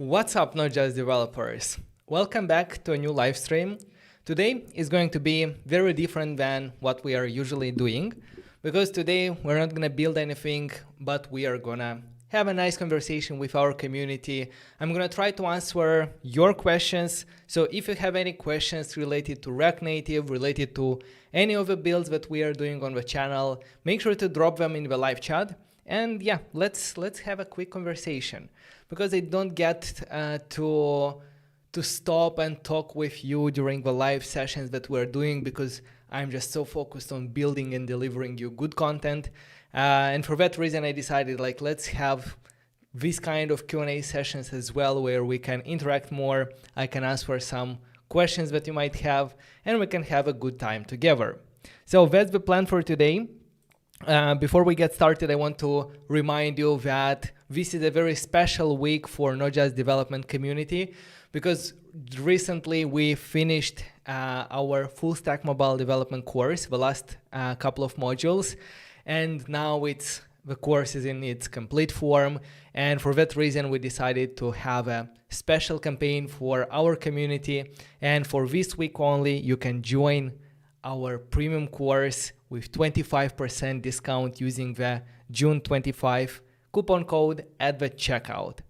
What's up, Node.js developers? Welcome back to a new live stream. Today is going to be very different than what we are usually doing, because today we're not going to build anything, but we are going to have a nice conversation with our community. I'm going to try to answer your questions. So if you have any questions related to React Native, related to any of the builds that we are doing on the channel, make sure to drop them in the live chat. And yeah, let's have a quick conversation, because I don't get to stop and talk with you during the live sessions that we're doing, because I'm just so focused on building and delivering you good content. And for that reason, I decided let's have this kind of Q&A sessions as well, where we can interact more. I can answer some questions that you might have, and we can have a good time together. So that's the plan for today. Before we get started, I want to remind you that this is a very special week for notJust development community, because recently we finished our full stack mobile development course, the last couple of modules, and now the course is in its complete form. And for that reason, we decided to have a special campaign for our community. And for this week only, you can join our premium course with 25% discount using the June 25 coupon code at the checkout.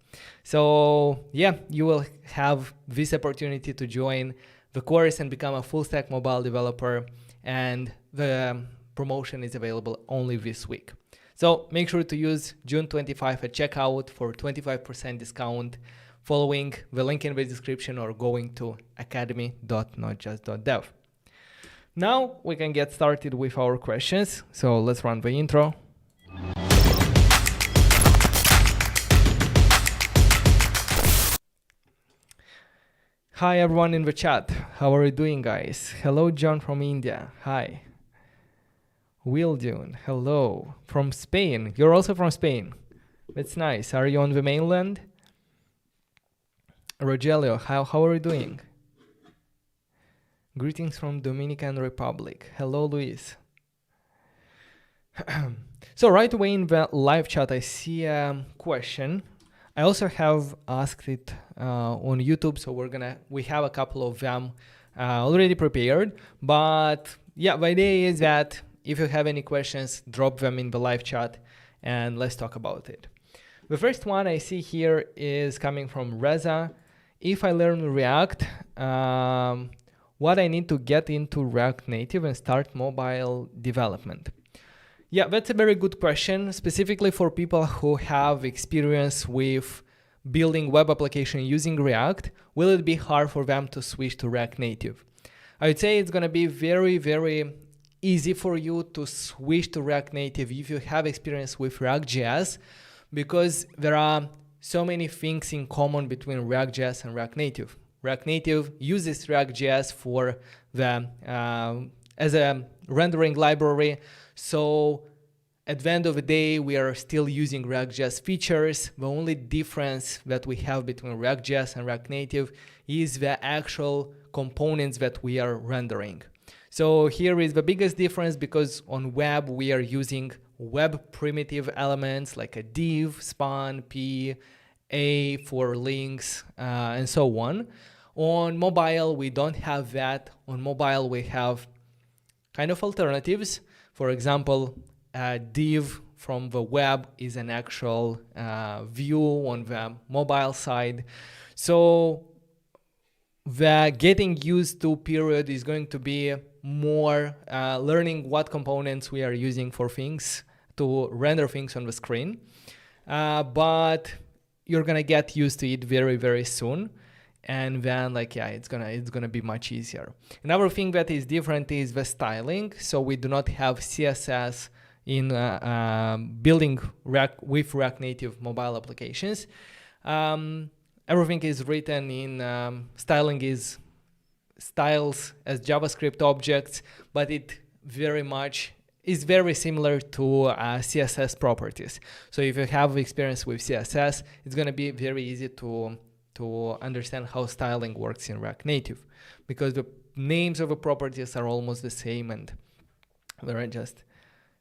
So yeah, you will have this opportunity to join the course and become a full stack mobile developer, and the promotion is available only this week. So make sure to use June 25 at checkout for 25% discount, following the link in the description or going to academy.notjust.dev. Now we can get started with our questions. So let's run the intro. Hi everyone in the chat. How are you doing, guys? Hello, John from India. Hi. Wildune. Hello. From Spain. You're also from Spain. That's nice. Are you on the mainland? Rogelio, how are you doing? Greetings from Dominican Republic. Hello, Luis. So right away in the live chat, I see a question. I also have asked it on YouTube, so we have a couple of them already prepared. But yeah, the idea is that if you have any questions, drop them in the live chat and let's talk about it. The first one I see here is coming from Reza. If I learn React, what I need to get into React Native and start mobile development? Yeah, that's a very good question, specifically for people who have experience with building web application using React. Will it be hard for them to switch to React Native? I would say it's going to be very, very easy for you to switch to React Native if you have experience with React.js, because there are so many things in common between React.js and React Native. React Native uses React.js for as a rendering library. So at the end of the day, we are still using React.js features. The only difference that we have between React.js and React Native is the actual components that we are rendering. So here is the biggest difference, because on web, we are using web primitive elements like a div, span, p, a for links, and so on. On mobile, we don't have that. On mobile, we have kind of alternatives. For example, a div from the web is an actual view on the mobile side. So the getting used to period is going to be more learning what components we are using for things to render things on the screen. But you're gonna get used to it very, very soon. And then it's gonna be much easier. Another thing that is different is the styling. So we do not have CSS in building with React Native mobile applications. Everything is written in styling is styles as JavaScript objects, but it very much is very similar to CSS properties. So if you have experience with CSS, it's going to be very easy to understand how styling works in React Native, because the names of the properties are almost the same, and there are just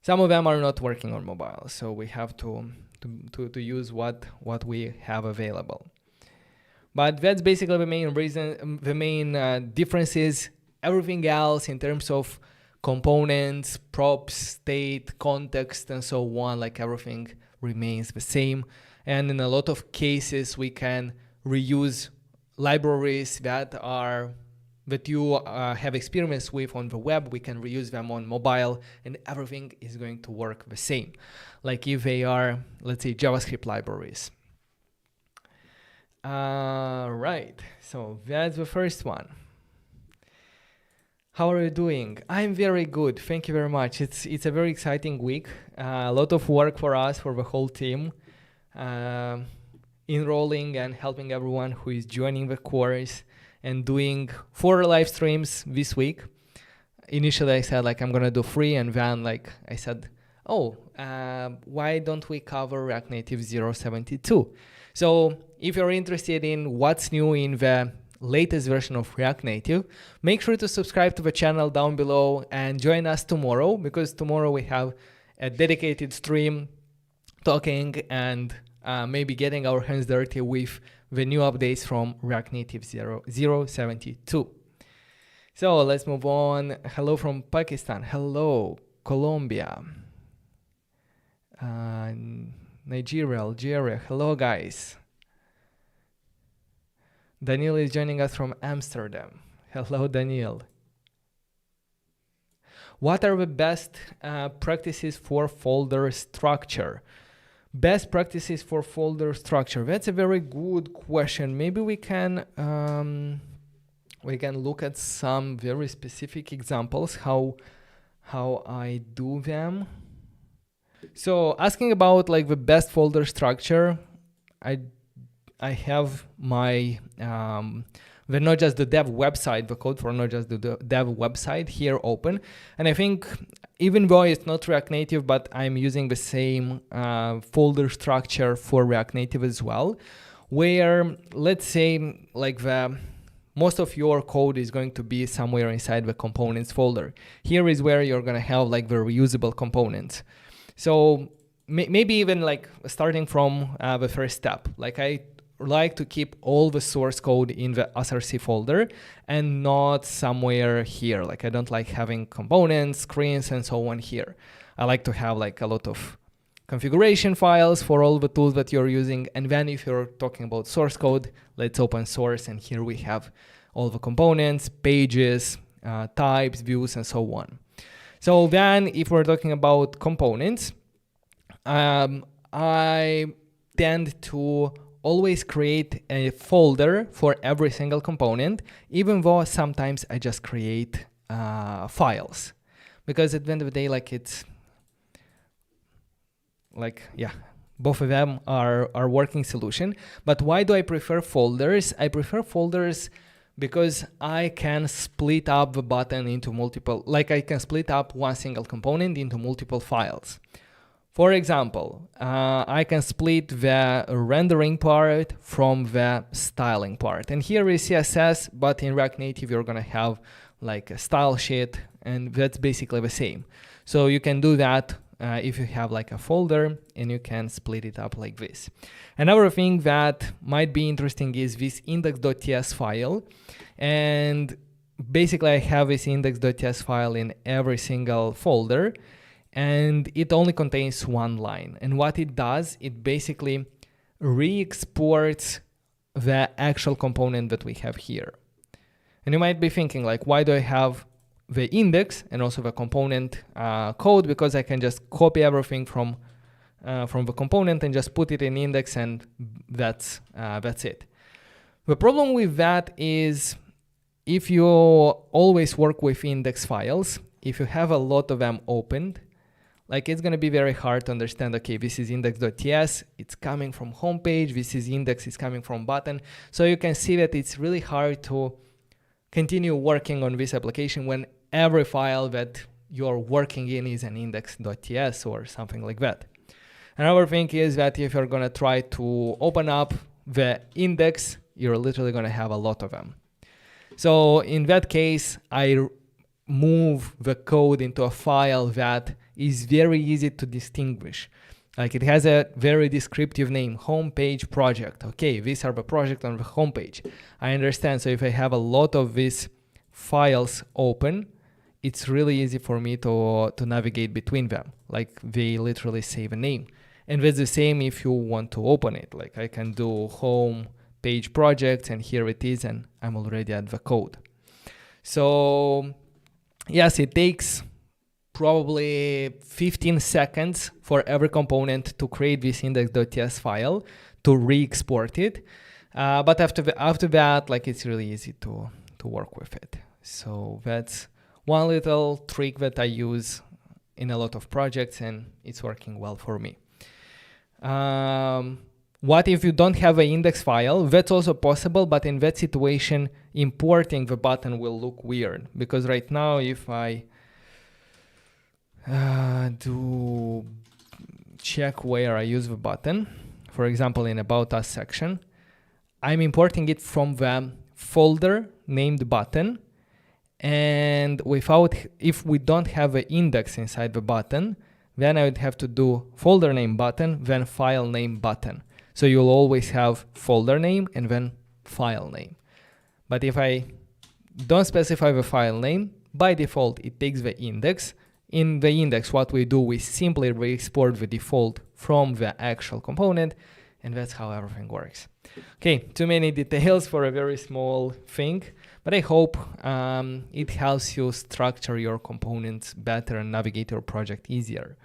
some of them are not working on mobile. So we have to use what we have available. But that's basically the main reason, the main differences. Everything else in terms of components, props, state, context, and so on, like everything remains the same. And in a lot of cases, we can reuse libraries that you have experience with on the web. We can reuse them on mobile, and everything is going to work the same. Like if they are, let's say, JavaScript libraries. Right, so that's the first one. How are you doing? I'm very good, thank you very much. It's a very exciting week, a lot of work for us, for the whole team, enrolling and helping everyone who is joining the course, and doing 4 live streams this week. Initially I said like I'm gonna do 3, and then like I said, oh, why don't we cover React Native 0.72? So if you're interested in what's new in the latest version of React Native, make sure to subscribe to the channel down below and join us tomorrow, because tomorrow we have a dedicated stream talking and maybe getting our hands dirty with the new updates from React Native 0.72. So let's move on. Hello from Pakistan. Hello, Colombia. Nigeria, Algeria. Hello, guys. Daniel is joining us from Amsterdam. Hello, Daniel. What are the best practices for folder structure? Best practices for folder structure. That's a very good question. Maybe we can look at some very specific examples how I do them. So asking about like the best folder structure, I have my the notjust.dev website, the code for notjust.dev website here open. And I think even though it's not React Native, but I'm using the same folder structure for React Native as well, where let's say like most of your code is going to be somewhere inside the components folder. Here is where you're gonna have like the reusable components. So maybe even like starting from the first step, like I like to keep all the source code in the src folder and not somewhere here. Like I don't like having components, screens, and so on here. I like to have like a lot of configuration files for all the tools that you're using. And then if you're talking about source code, let's open source. And here we have all the components, pages, types, views, and so on. So then if we're talking about components, I tend to always create a folder for every single component, even though sometimes I just create files, because at the end of the day, like it's like, yeah, both of them are working solution. But why do I prefer folders? I prefer folders because I can split up the button into multiple, like I can split up one single component into multiple files. For example, I can split the rendering part from the styling part. And here is CSS, but in React Native, you're gonna have like a style sheet, and that's basically the same. So you can do that if you have like a folder, and you can split it up like this. Another thing that might be interesting is this index.ts file. And basically I have this index.ts file in every single folder, and it only contains one line. And what it does, it basically re-exports the actual component that we have here. And you might be thinking like, why do I have the index and also the component code? Because I can just copy everything from the component and just put it in index, and that's it. The problem with that is if you always work with index files, if you have a lot of them opened, like it's going to be very hard to understand, okay, this is index.ts, it's coming from homepage, this is index, is coming from button. So you can see that it's really hard to continue working on this application when every file that you're working in is an index.ts or something like that. Another thing is that if you're going to try to open up the index, you're literally going to have a lot of them. So in that case, I move the code into a file that is very easy to distinguish. Like it has a very descriptive name, homepage project. Okay, these are the project on the homepage. I understand. So if I have a lot of these files open, it's really easy for me to navigate between them. Like they literally say the name. And that's the same if you want to open it. Like I can do home page projects and here it is, and I'm already at the code. So yes, it takes probably 15 seconds for every component to create this index.ts file to re-export it. But after that, like it's really easy to work with it. So that's one little trick that I use in a lot of projects, and it's working well for me. What if you don't have an index file? That's also possible, but in that situation, importing the button will look weird, because right now if I do check where I use the button, for example in About Us section, I'm importing it from the folder named button, and if we don't have an index inside the button, then I would have to do folder name button, then file name button. So you'll always have folder name and then file name. But if I don't specify the file name, by default it takes the index. In the index, what we do, we simply re-export the default from the actual component, and that's how everything works. Okay, too many details for a very small thing, but I hope it helps you structure your components better and navigate your project easier.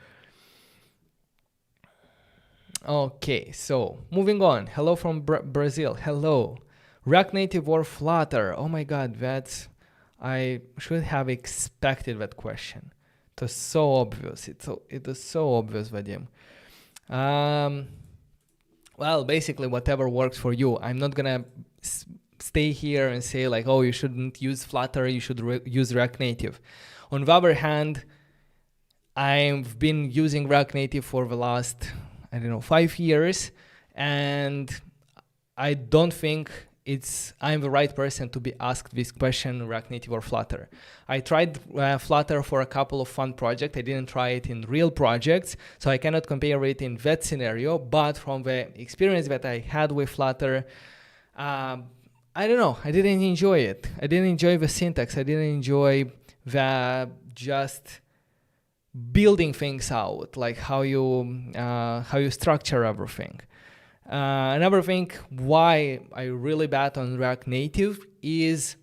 Okay, so moving on. Hello from Brazil. Hello. React Native or Flutter? Oh my God, I should have expected that question. It was so obvious. It was so obvious, Vadim. Well, basically, whatever works for you. I'm not gonna stay here and say like, oh, you shouldn't use Flutter, you should use React Native. On the other hand, I've been using React Native for the last, 5 years, and I don't think I'm the right person to be asked this question, React Native or Flutter. I tried Flutter for a couple of fun projects. I didn't try it in real projects, so I cannot compare it in that scenario. But from the experience that I had with Flutter, I don't know. I didn't enjoy it. I didn't enjoy the syntax. I didn't enjoy the just building things out, like how you structure everything. Another thing why I really bet on React Native is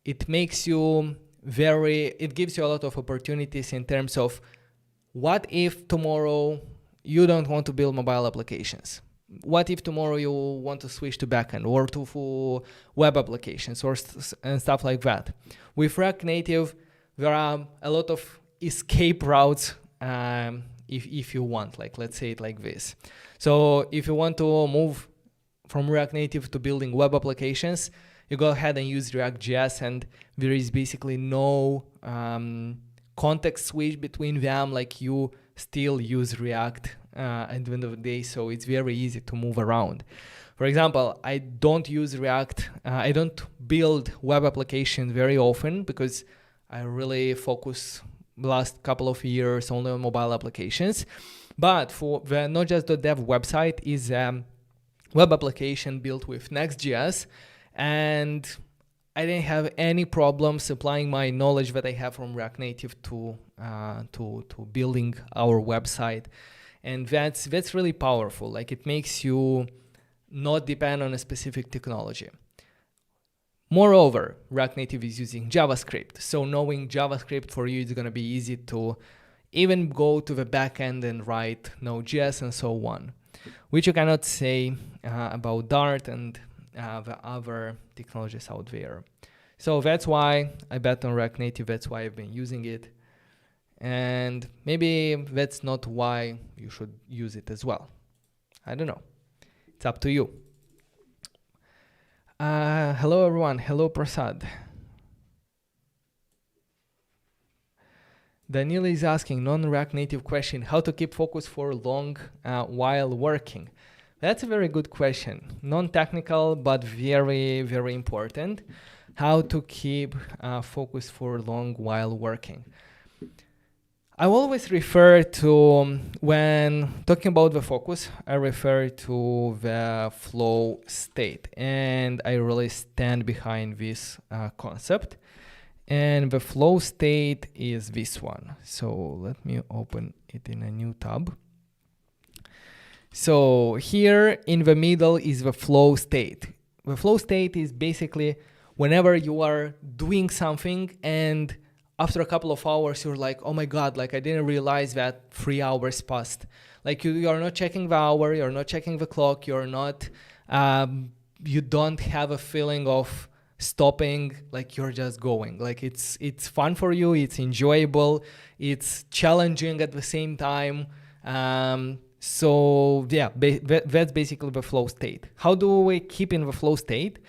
it gives you a lot of opportunities in terms of what if tomorrow you don't want to build mobile applications? What if tomorrow you want to switch to backend or to web applications and stuff like that? With React Native, there are a lot of escape routes if you want, like let's say it like this. So if you want to move from React Native to building web applications, you go ahead and use React.js, and there is basically no context switch between them, like you still use React at the end of the day, so it's very easy to move around. For example, I don't use React, I don't build web applications very often because I really focus the last couple of years only on mobile applications. But for the notjust.dev website is a web application built with Next.js, and I didn't have any problems applying my knowledge that I have from React Native to building our website. And that's really powerful. Like it makes you not depend on a specific technology. Moreover, React Native is using JavaScript. So knowing JavaScript for you is going to be easy to even go to the backend and write Node.js and so on, which you cannot say about Dart and the other technologies out there. So that's why I bet on React Native. That's why I've been using it. And maybe that's not why you should use it as well. I don't know. It's up to you. Hello, everyone. Hello, Prasad. Daniel is asking non-React Native question, how to keep focus for long while working. That's a very good question. Non-technical, but very, very important. How to keep focus for long while working. I always refer to, when talking about the focus, I refer to the flow state, and I really stand behind this concept. And the flow state is this one. So let me open it in a new tab. So here in the middle is the flow state. The flow state is basically whenever you are doing something and after a couple of hours, you're like, oh my God, like I didn't realize that 3 hours passed. Like you are not checking the hour, you're not checking the clock, you're not, you don't have a feeling of stopping, like you're just going. Like it's fun for you, it's enjoyable, it's challenging at the same time. So yeah, that's basically the flow state. How do we keep in the flow state?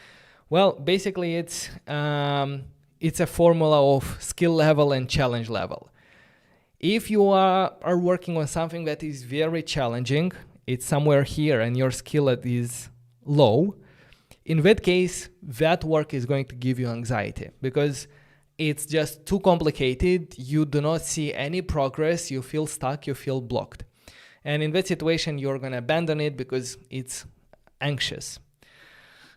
Well, basically it's a formula of skill level and challenge level. If you are working on something that is very challenging, it's somewhere here and your skill is low, in that case, that work is going to give you anxiety because it's just too complicated. You do not see any progress. You feel stuck. You feel blocked. And in that situation, you're going to abandon it because it's anxious.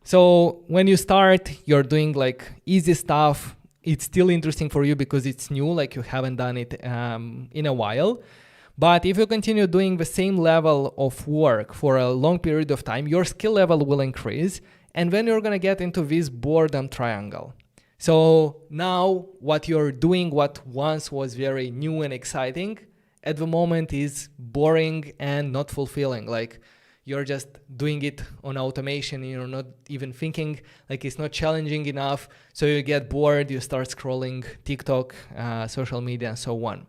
So when you start, you're doing like easy stuff. It's still interesting for you because it's new, like you haven't done it in a while. But if you continue doing the same level of work for a long period of time, your skill level will increase. And then you're going to get into this boredom triangle. So now what you're doing, what once was very new and exciting, at the moment is boring and not fulfilling. Like you're just doing it on automation. You're not even thinking, like it's not challenging enough. So you get bored, you start scrolling TikTok, social media, and so on.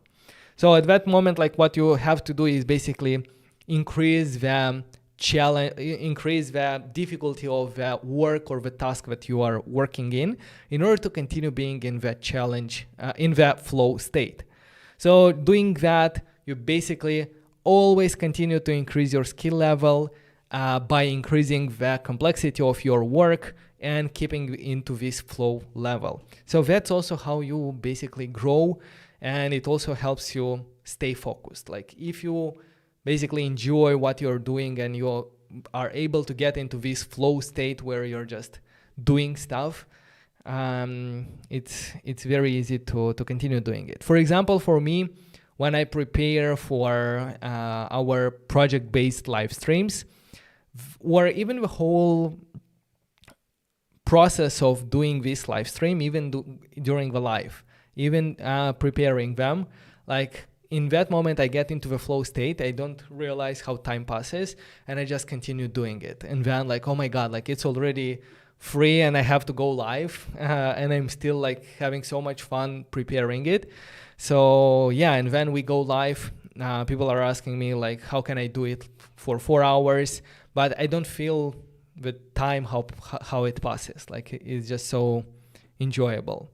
So at that moment, like what you have to do is basically increase the challenge, increase the difficulty of the work or the task that you are working in order to continue being in that challenge, in that flow state. So doing that, you basically always continue to increase your skill level by increasing the complexity of your work and keeping into this flow level. So that's also how you basically grow, and it also helps you stay focused. Like if you basically enjoy what you're doing and you are able to get into this flow state where you're just doing stuff, it's very easy to continue doing it. For example, for me, when I prepare for our project-based live streams, or even the whole process of doing this live stream, even during the live, even preparing them, like in that moment I get into the flow state. I don't realize how time passes and I just continue doing it. And then like, oh my God, like it's already free and I have to go live and I'm still like having so much fun preparing it. So yeah, and when we go live, people are asking me like, how can I do it for 4 hours? But I don't feel the time, how it passes. Like it's just so enjoyable.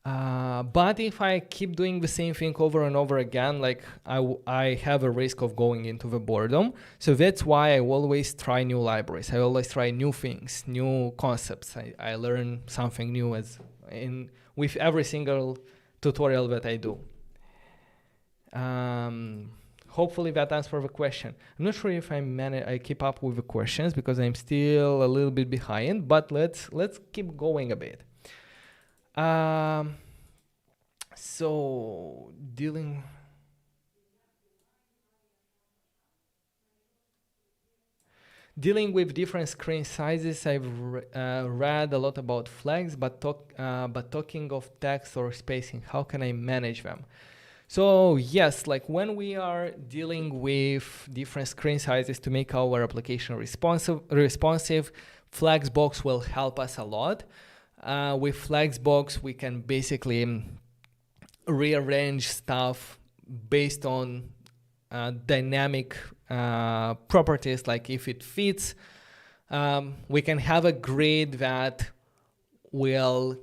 But if I keep doing the same thing over and over again, like I have a risk of going into the boredom. So that's why I always try new libraries. I always try new things, new concepts. I learn something new with every single tutorial that I do. Hopefully that answers the question. I'm not sure if I keep up with the questions because I'm still a little bit behind, but let's keep going a bit. So dealing with different screen sizes, I've read a lot about flags, but talking of text or spacing, how can I manage them? So yes, like when we are dealing with different screen sizes to make our application responsive, Flexbox will help us a lot. With Flexbox, we can basically rearrange stuff based on dynamic properties. Like if it fits, we can have a grid that will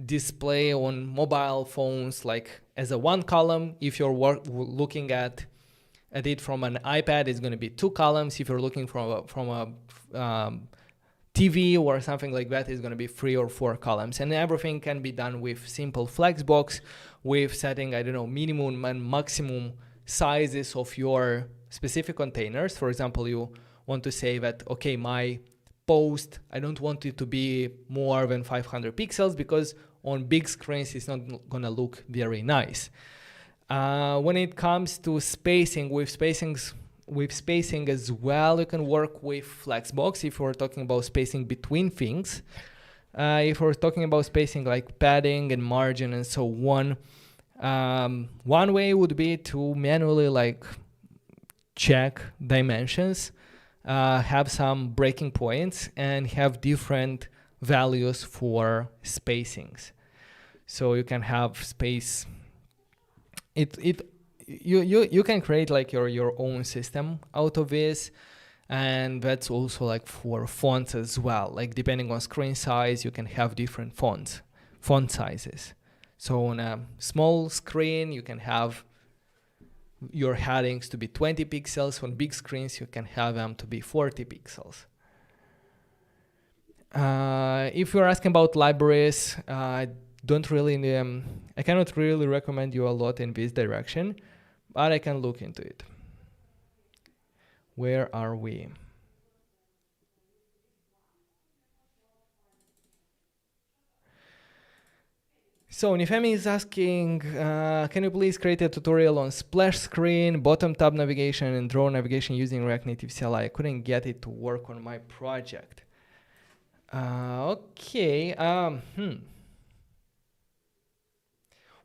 display on mobile phones like as a 1 column. If you're looking at it from an iPad, it's going to be 2 columns. If you're looking from a TV or something like that is going to be 3 or 4 columns, and everything can be done with simple flexbox, with setting, I don't know, minimum and maximum sizes of your specific containers. For example, you want to say that, okay, my post, I don't want it to be more than 500 pixels because on big screens it's not going to look very nice. When it comes to spacing, with spacing as well, you can work with Flexbox if we're talking about spacing between things. If we're talking about spacing like padding and margin and so on, one way would be to manually like check dimensions, have some breaking points, and have different values for spacings. So you can have space. You can create like your own system out of this, and that's also like for fonts as well. Like depending on screen size, you can have different font sizes. So on a small screen, you can have your headings to be 20 pixels. On big screens, you can have them to be 40 pixels. If you're asking about libraries, I cannot really recommend you a lot in this direction, but I can look into it. Where are we? So Nifemi is asking, can you please create a tutorial on splash screen, bottom tab navigation, and drawer navigation using React Native CLI? I couldn't get it to work on my project. Okay.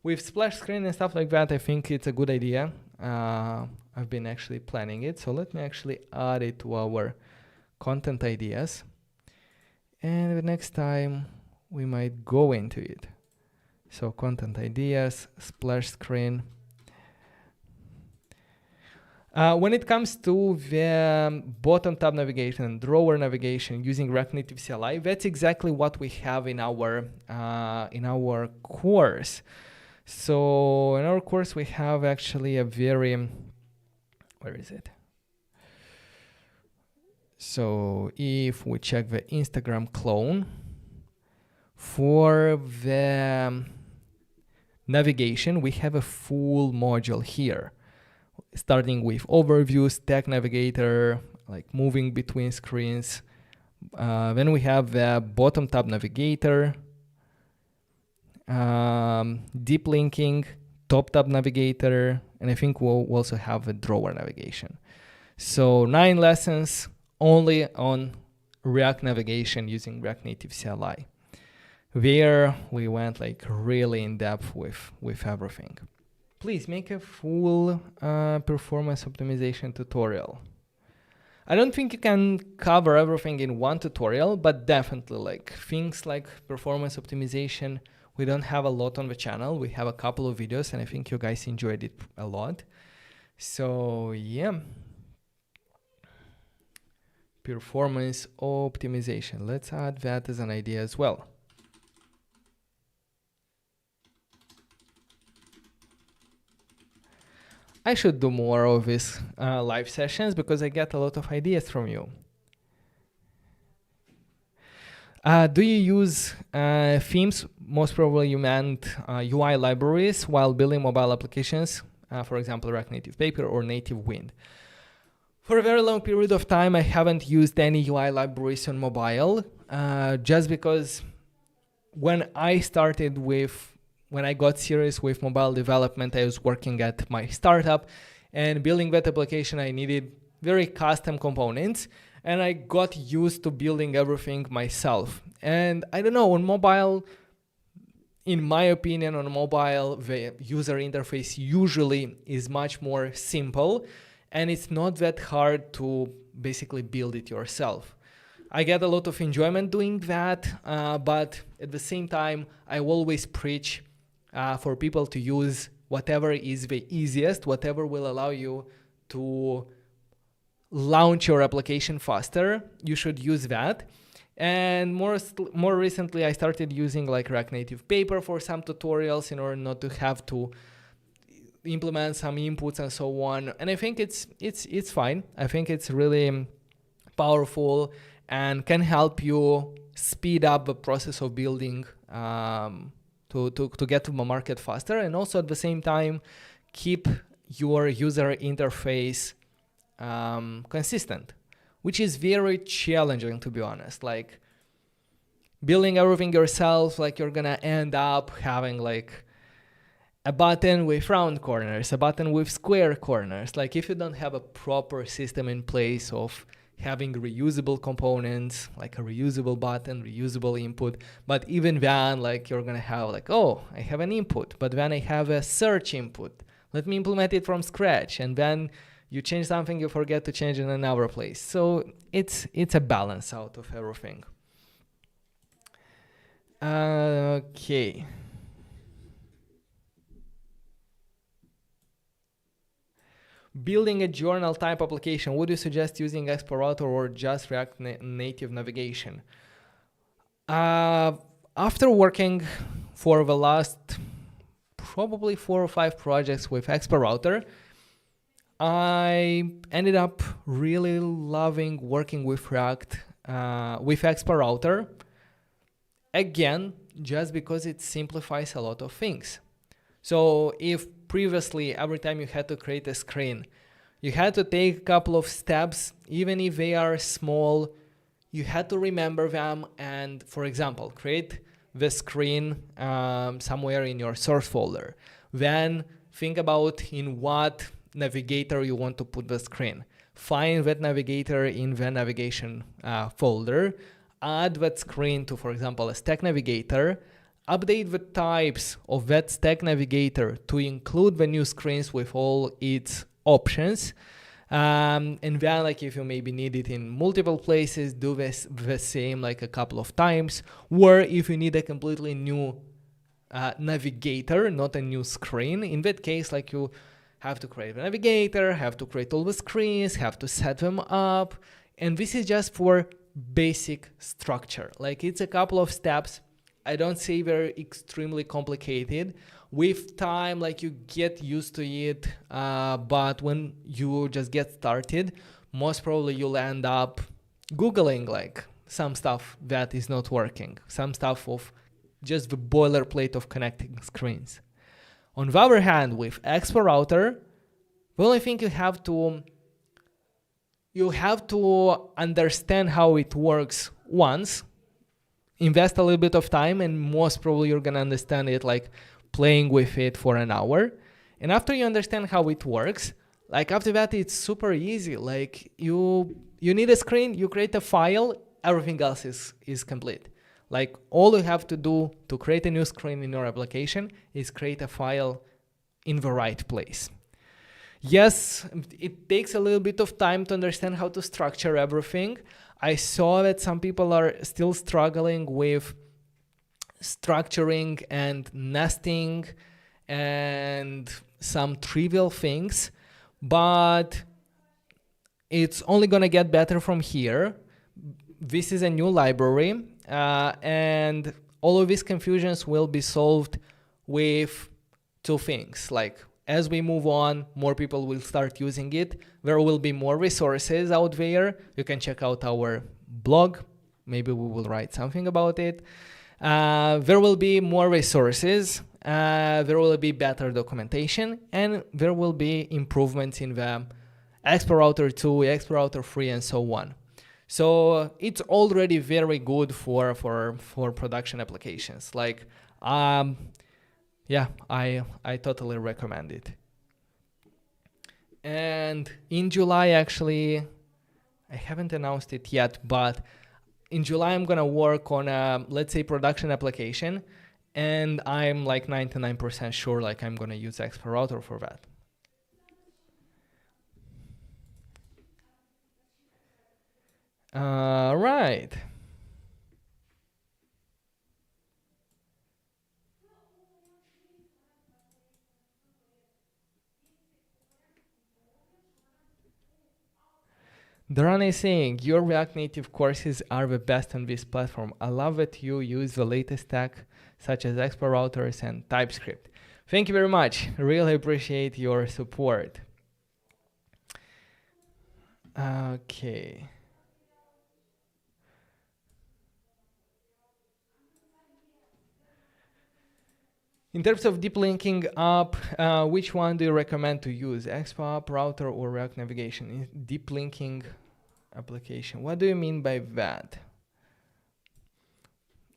With splash screen and stuff like that, I think it's a good idea. I've been actually planning it. So let me actually add it to our content ideas. And the next time we might go into it. So content ideas, splash screen. When it comes to the bottom tab navigation, drawer navigation using React Native CLI, that's exactly what we have in our course. So in our course, we have actually a very, where is it? So if we check the Instagram clone, for the navigation, we have a full module here, starting with overviews, tag navigator, like moving between screens. Then we have the bottom tab navigator, deep linking, top tab navigator, and I think we'll also have a drawer navigation. So 9 lessons only on React navigation using React Native CLI. There we went like really in depth with everything. Please make a full performance optimization tutorial. I don't think you can cover everything in one tutorial, but definitely like things like performance optimization, we don't have a lot on the channel. We have a couple of videos and I think you guys enjoyed it a lot. So yeah. Performance optimization. Let's add that as an idea as well. I should do more of these live sessions because I get a lot of ideas from you. Do you use themes? Most probably you meant UI libraries while building mobile applications, for example, React Native Paper or Native Wind. For a very long period of time, I haven't used any UI libraries on mobile, just because when I got serious with mobile development, I was working at my startup, and building that application, I needed very custom components, and I got used to building everything myself. And I don't know, on mobile, in my opinion, on mobile, the user interface usually is much more simple, and it's not that hard to basically build it yourself. I get a lot of enjoyment doing that, but at the same time, I always preach for people to use whatever is the easiest, whatever will allow you to launch your application faster. You should use that. And more recently, I started using like React Native Paper for some tutorials in order not to have to implement some inputs and so on. And I think it's fine. I think it's really powerful, and can help you speed up the process of building to get to the market faster, and also at the same time keep your user interface consistent, which is very challenging, to be honest. Like building everything yourself, like you're gonna end up having like a button with round corners, a button with square corners. Like if you don't have a proper system in place of having reusable components, like a reusable button, reusable input, but even then, like you're gonna have like, oh, I have an input, but then I have a search input. Let me implement it from scratch. And then you change something, you forget to change in another place. So it's a balance out of everything. Okay. Building a journal type application, would you suggest using Expo Router or just React Native navigation? After working for the last probably 4 or 5 projects with Expo Router, I ended up really loving working with React, with Expo Router. Again, just because it simplifies a lot of things. So if previously, every time you had to create a screen, you had to take a couple of steps, even if they are small, you had to remember them and, for example, create the screen somewhere in your source folder. Then think about in what navigator you want to put the screen. Find that navigator in the navigation folder, add that screen to, for example, a stack navigator, update the types of that stack navigator to include the new screens with all its options. And then, like, if you maybe need it in multiple places, do this the same like a couple of times. Or if you need a completely new navigator, not a new screen, in that case, like, you have to create a navigator, have to create all the screens, have to set them up. And this is just for basic structure. Like, it's a couple of steps. I don't say they're extremely complicated. With time, like, you get used to it, but when you just get started, most probably you'll end up Googling like some stuff that is not working, some stuff of just the boilerplate of connecting screens. On the other hand, with Expo Router, the only thing you have to understand how it works once, invest a little bit of time, and most probably you're gonna understand it like playing with it for an hour. And after you understand how it works, like after that, it's super easy. Like you need a screen, you create a file, everything else is complete. Like all you have to do to create a new screen in your application is create a file in the right place. Yes, it takes a little bit of time to understand how to structure everything. I saw that some people are still struggling with structuring and nesting and some trivial things, but it's only gonna get better from here. This is a new library, and all of these confusions will be solved with 2 things. Like, as we move on, more people will start using it. There will be more resources out there. You can check out our blog. Maybe we will write something about it. There will be more resources. There will be better documentation, and there will be improvements in the Expo Router 2, Expo Router 3, and so on. So it's already very good for production applications. Like, yeah, I totally recommend it. And in July, actually, I haven't announced it yet, but in July, I'm gonna work on a, let's say, production application, and I'm like 99% sure like I'm gonna use Expo Router for that. Right. Daran is saying, your React Native courses are the best on this platform. I love that you use the latest tech, such as Expo routers and TypeScript. Thank you very much. Really appreciate your support. Okay. In terms of deep linking up, which one do you recommend to use? Expo app, router, or React navigation? Deep linking application. What do you mean by that?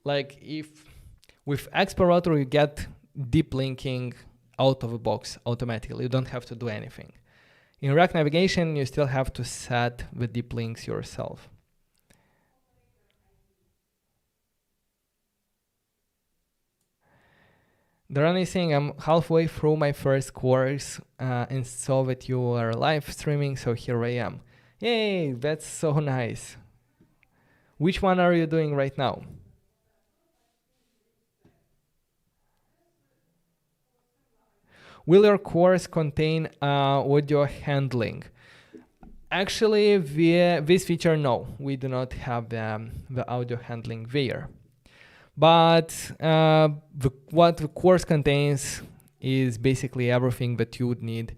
Like if with Expo router you get deep linking out of the box automatically. You don't have to do anything. In React navigation, you still have to set the deep links yourself. Darren is saying, I'm halfway through my first course and saw that you are live streaming, so here I am. Yay, that's so nice. Which one are you doing right now? Will your course contain audio handling? Actually, via this feature, no, we do not have the audio handling there. But what the course contains is basically everything that you would need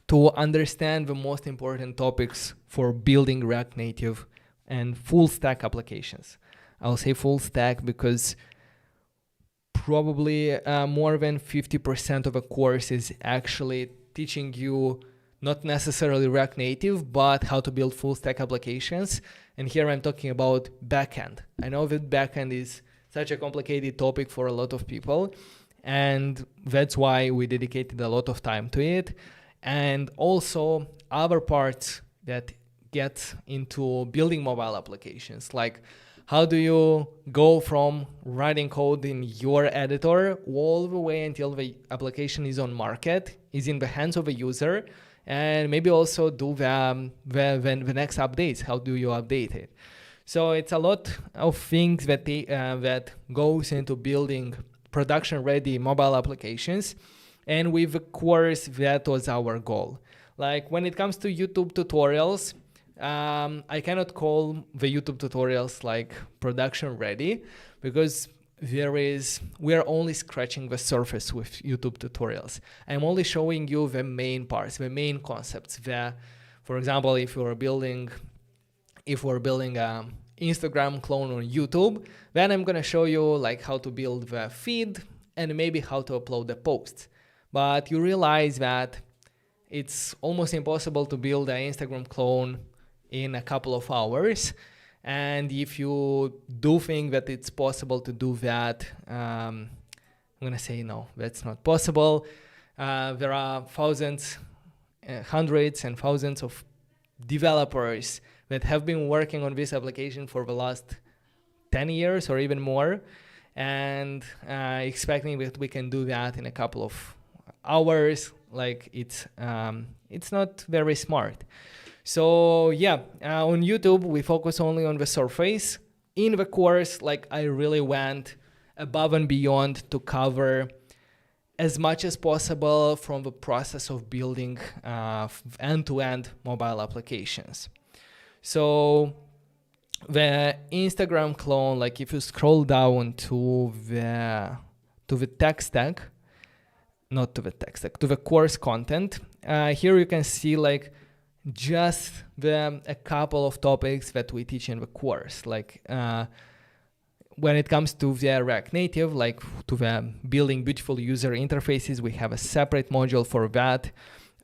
to understand the most important topics for building React Native and full stack applications. I'll say full stack because probably more than 50% of a course is actually teaching you not necessarily React Native, but how to build full stack applications. And here I'm talking about backend. I know that backend is such a complicated topic for a lot of people, and that's why we dedicated a lot of time to it. And also other parts that get into building mobile applications, like how do you go from writing code in your editor all the way until the application is on market, is in the hands of a user, and maybe also do the next updates. How do you update it? So it's a lot of things that that goes into building production-ready mobile applications. And with the course, that was our goal. Like when it comes to YouTube tutorials, I cannot call the YouTube tutorials like production ready because we are only scratching the surface with YouTube tutorials. I'm only showing you the main parts, the main concepts. For example, if we're building an Instagram clone on YouTube, then I'm gonna show you like how to build the feed and maybe how to upload the posts. But you realize that it's almost impossible to build an Instagram clone in a couple of hours. And if you do think that it's possible to do that, I'm gonna say no, that's not possible. There are hundreds and thousands of developers that have been working on this application for the last 10 years or even more, and expecting that we can do that in a couple of hours, like it's not very smart. So yeah, on YouTube, we focus only on the surface. In the course, like I really went above and beyond to cover as much as possible from the process of building end-to-end mobile applications. So the Instagram clone, like if you scroll down to the tech stack, not to the tech stack, to the course content, here you can see like just a couple of topics that we teach in the course. Like when it comes to the React Native, like to the building beautiful user interfaces, we have a separate module for that.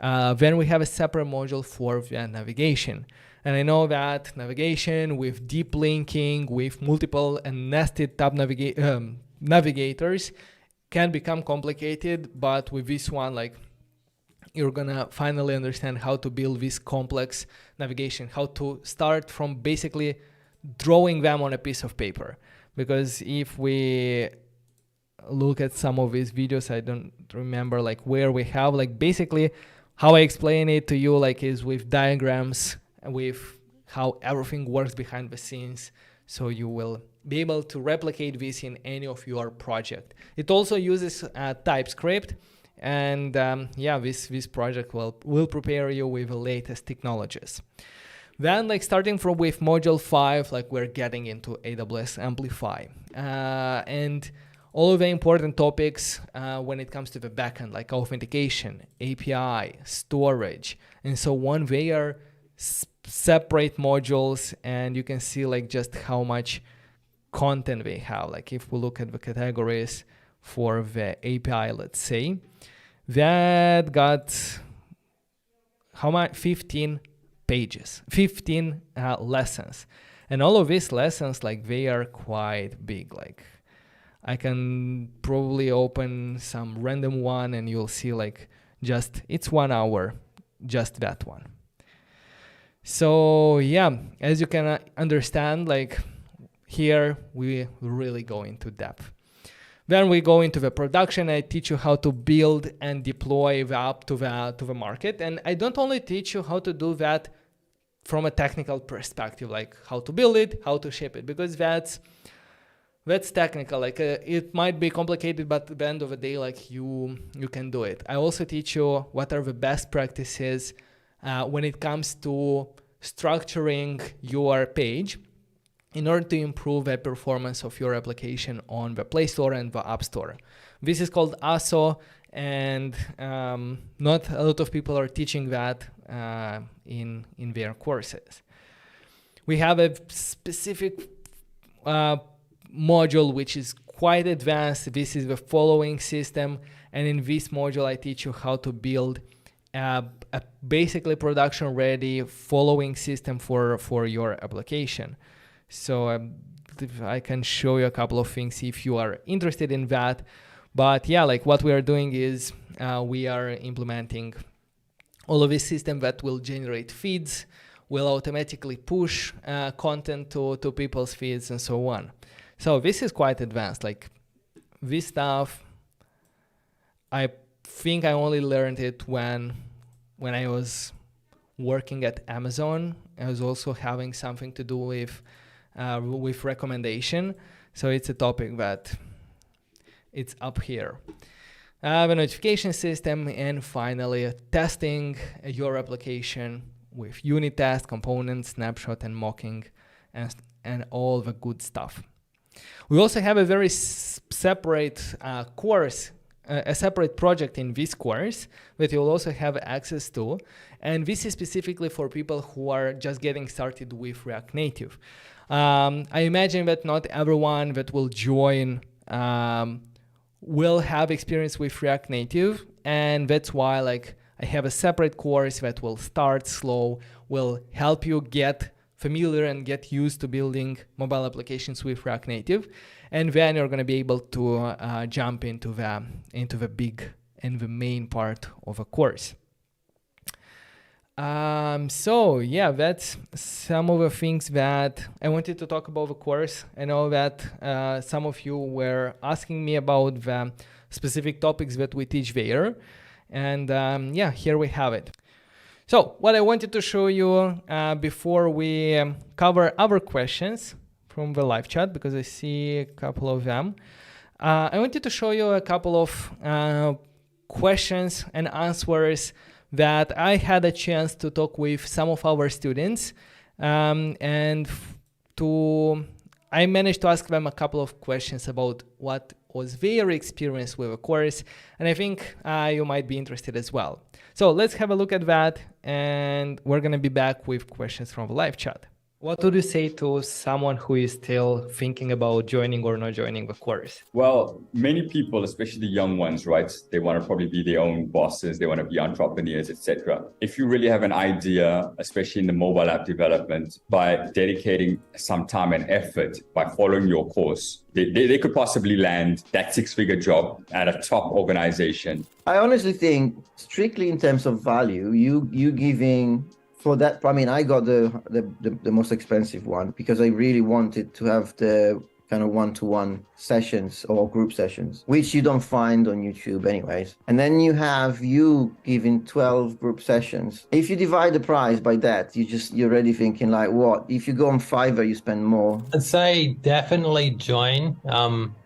Then we have a separate module for the navigation. And I know that navigation with deep linking, with multiple and nested tab navigators can become complicated, but with this one, like you're gonna finally understand how to build this complex navigation, how to start from basically drawing them on a piece of paper. Because if we look at some of these videos, I don't remember like where we have, like basically how I explain it to you like is with diagrams, with how everything works behind the scenes. So you will be able to replicate this in any of your project. It also uses TypeScript. And yeah, this project will prepare you with the latest technologies. Then like starting from with module 5, like we're getting into AWS Amplify. And all of the important topics when it comes to the backend, like authentication, API, storage, and so on. They are separate modules, and you can see like just how much content we have. Like if we look at the categories for the API, let's say, that got how much? 15 pages, 15 lessons. And all of these lessons, like they are quite big. Like I can probably open some random one and you'll see like just, it's 1 hour, just that one. So yeah, as you can understand, like here we really go into depth. Then we go into the production. I teach you how to build and deploy the app to the market. And I don't only teach you how to do that from a technical perspective, like how to build it, how to ship it, because that's technical. Like it might be complicated, but at the end of the day, like you can do it. I also teach you what are the best practices when it comes to structuring your page in order to improve the performance of your application on the Play Store and the App Store. This is called ASO, and not a lot of people are teaching that in their courses. We have a specific module which is quite advanced. This is the following system, and in this module I teach you how to build a basically production ready following system for your application. So I can show you a couple of things if you are interested in that. But yeah, like what we are doing is we are implementing all of this system that will generate feeds, will automatically push content to people's feeds and so on. So this is quite advanced. Like this stuff, I think I only learned it when I was working at Amazon. I was also having something to do with recommendation. So it's a topic that it's up here. The notification system, and finally testing your application with unit test, components, snapshot, and mocking, and all the good stuff. We also have a very separate course, a separate project in this course that you'll also have access to. And this is specifically for people who are just getting started with React Native. I imagine that not everyone that will join will have experience with React Native, and that's why like I have a separate course that will start slow, will help you get familiar and get used to building mobile applications with React Native, and then you're going to be able to jump into the big and the main part of a course. So yeah, that's some of the things that I wanted to talk about the course. I know that some of you were asking me about the specific topics that we teach there, and yeah, here we have it. So what I wanted to show you before we cover other questions from the live chat, because I see a couple of them, I wanted to show you a couple of questions and answers that I had a chance to talk with some of our students, and I managed to ask them a couple of questions about what was their experience with the course, and I think you might be interested as well. So let's have a look at that, and we're going to be back with questions from the live chat. What would you say to someone who is still thinking about joining or not joining the course? Well, many people, especially the young ones, right? They want to probably be their own bosses. They want to be entrepreneurs, etc. If you really have an idea, especially in the mobile app development, by dedicating some time and effort by following your course, they could possibly land that 6-figure job at a top organization. I honestly think, strictly in terms of value, you giving for that. I mean, I got the most expensive one because I really wanted to have the kind of one-to-one sessions or group sessions, which you don't find on YouTube anyways. And then you have you giving 12 group sessions. If you divide the price by that, you're already thinking like, what? If you go on Fiverr, you spend more. I'd say definitely join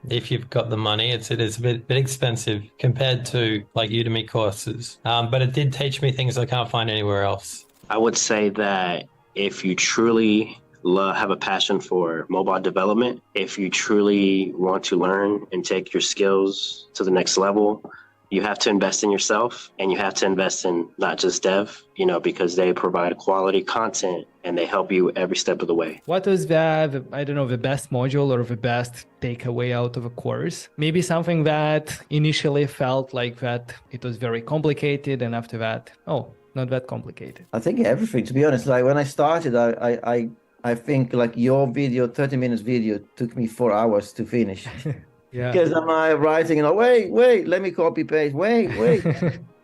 if you've got the money. It is a bit expensive compared to like Udemy courses, but it did teach me things I can't find anywhere else. I would say that if you truly have a passion for mobile development, if you truly want to learn and take your skills to the next level, you have to invest in yourself, and you have to invest in notJust.Dev, because they provide quality content and they help you every step of the way. What was I don't know, the best module or the best takeaway out of a course? Maybe something that initially felt like that it was very complicated, and after that, oh, not that complicated. I think everything, to be honest. Like when I started, I think like your video, 30 minutes video, took me 4 hours to finish. Yeah. Because I'm writing, wait, let me copy paste. Wait.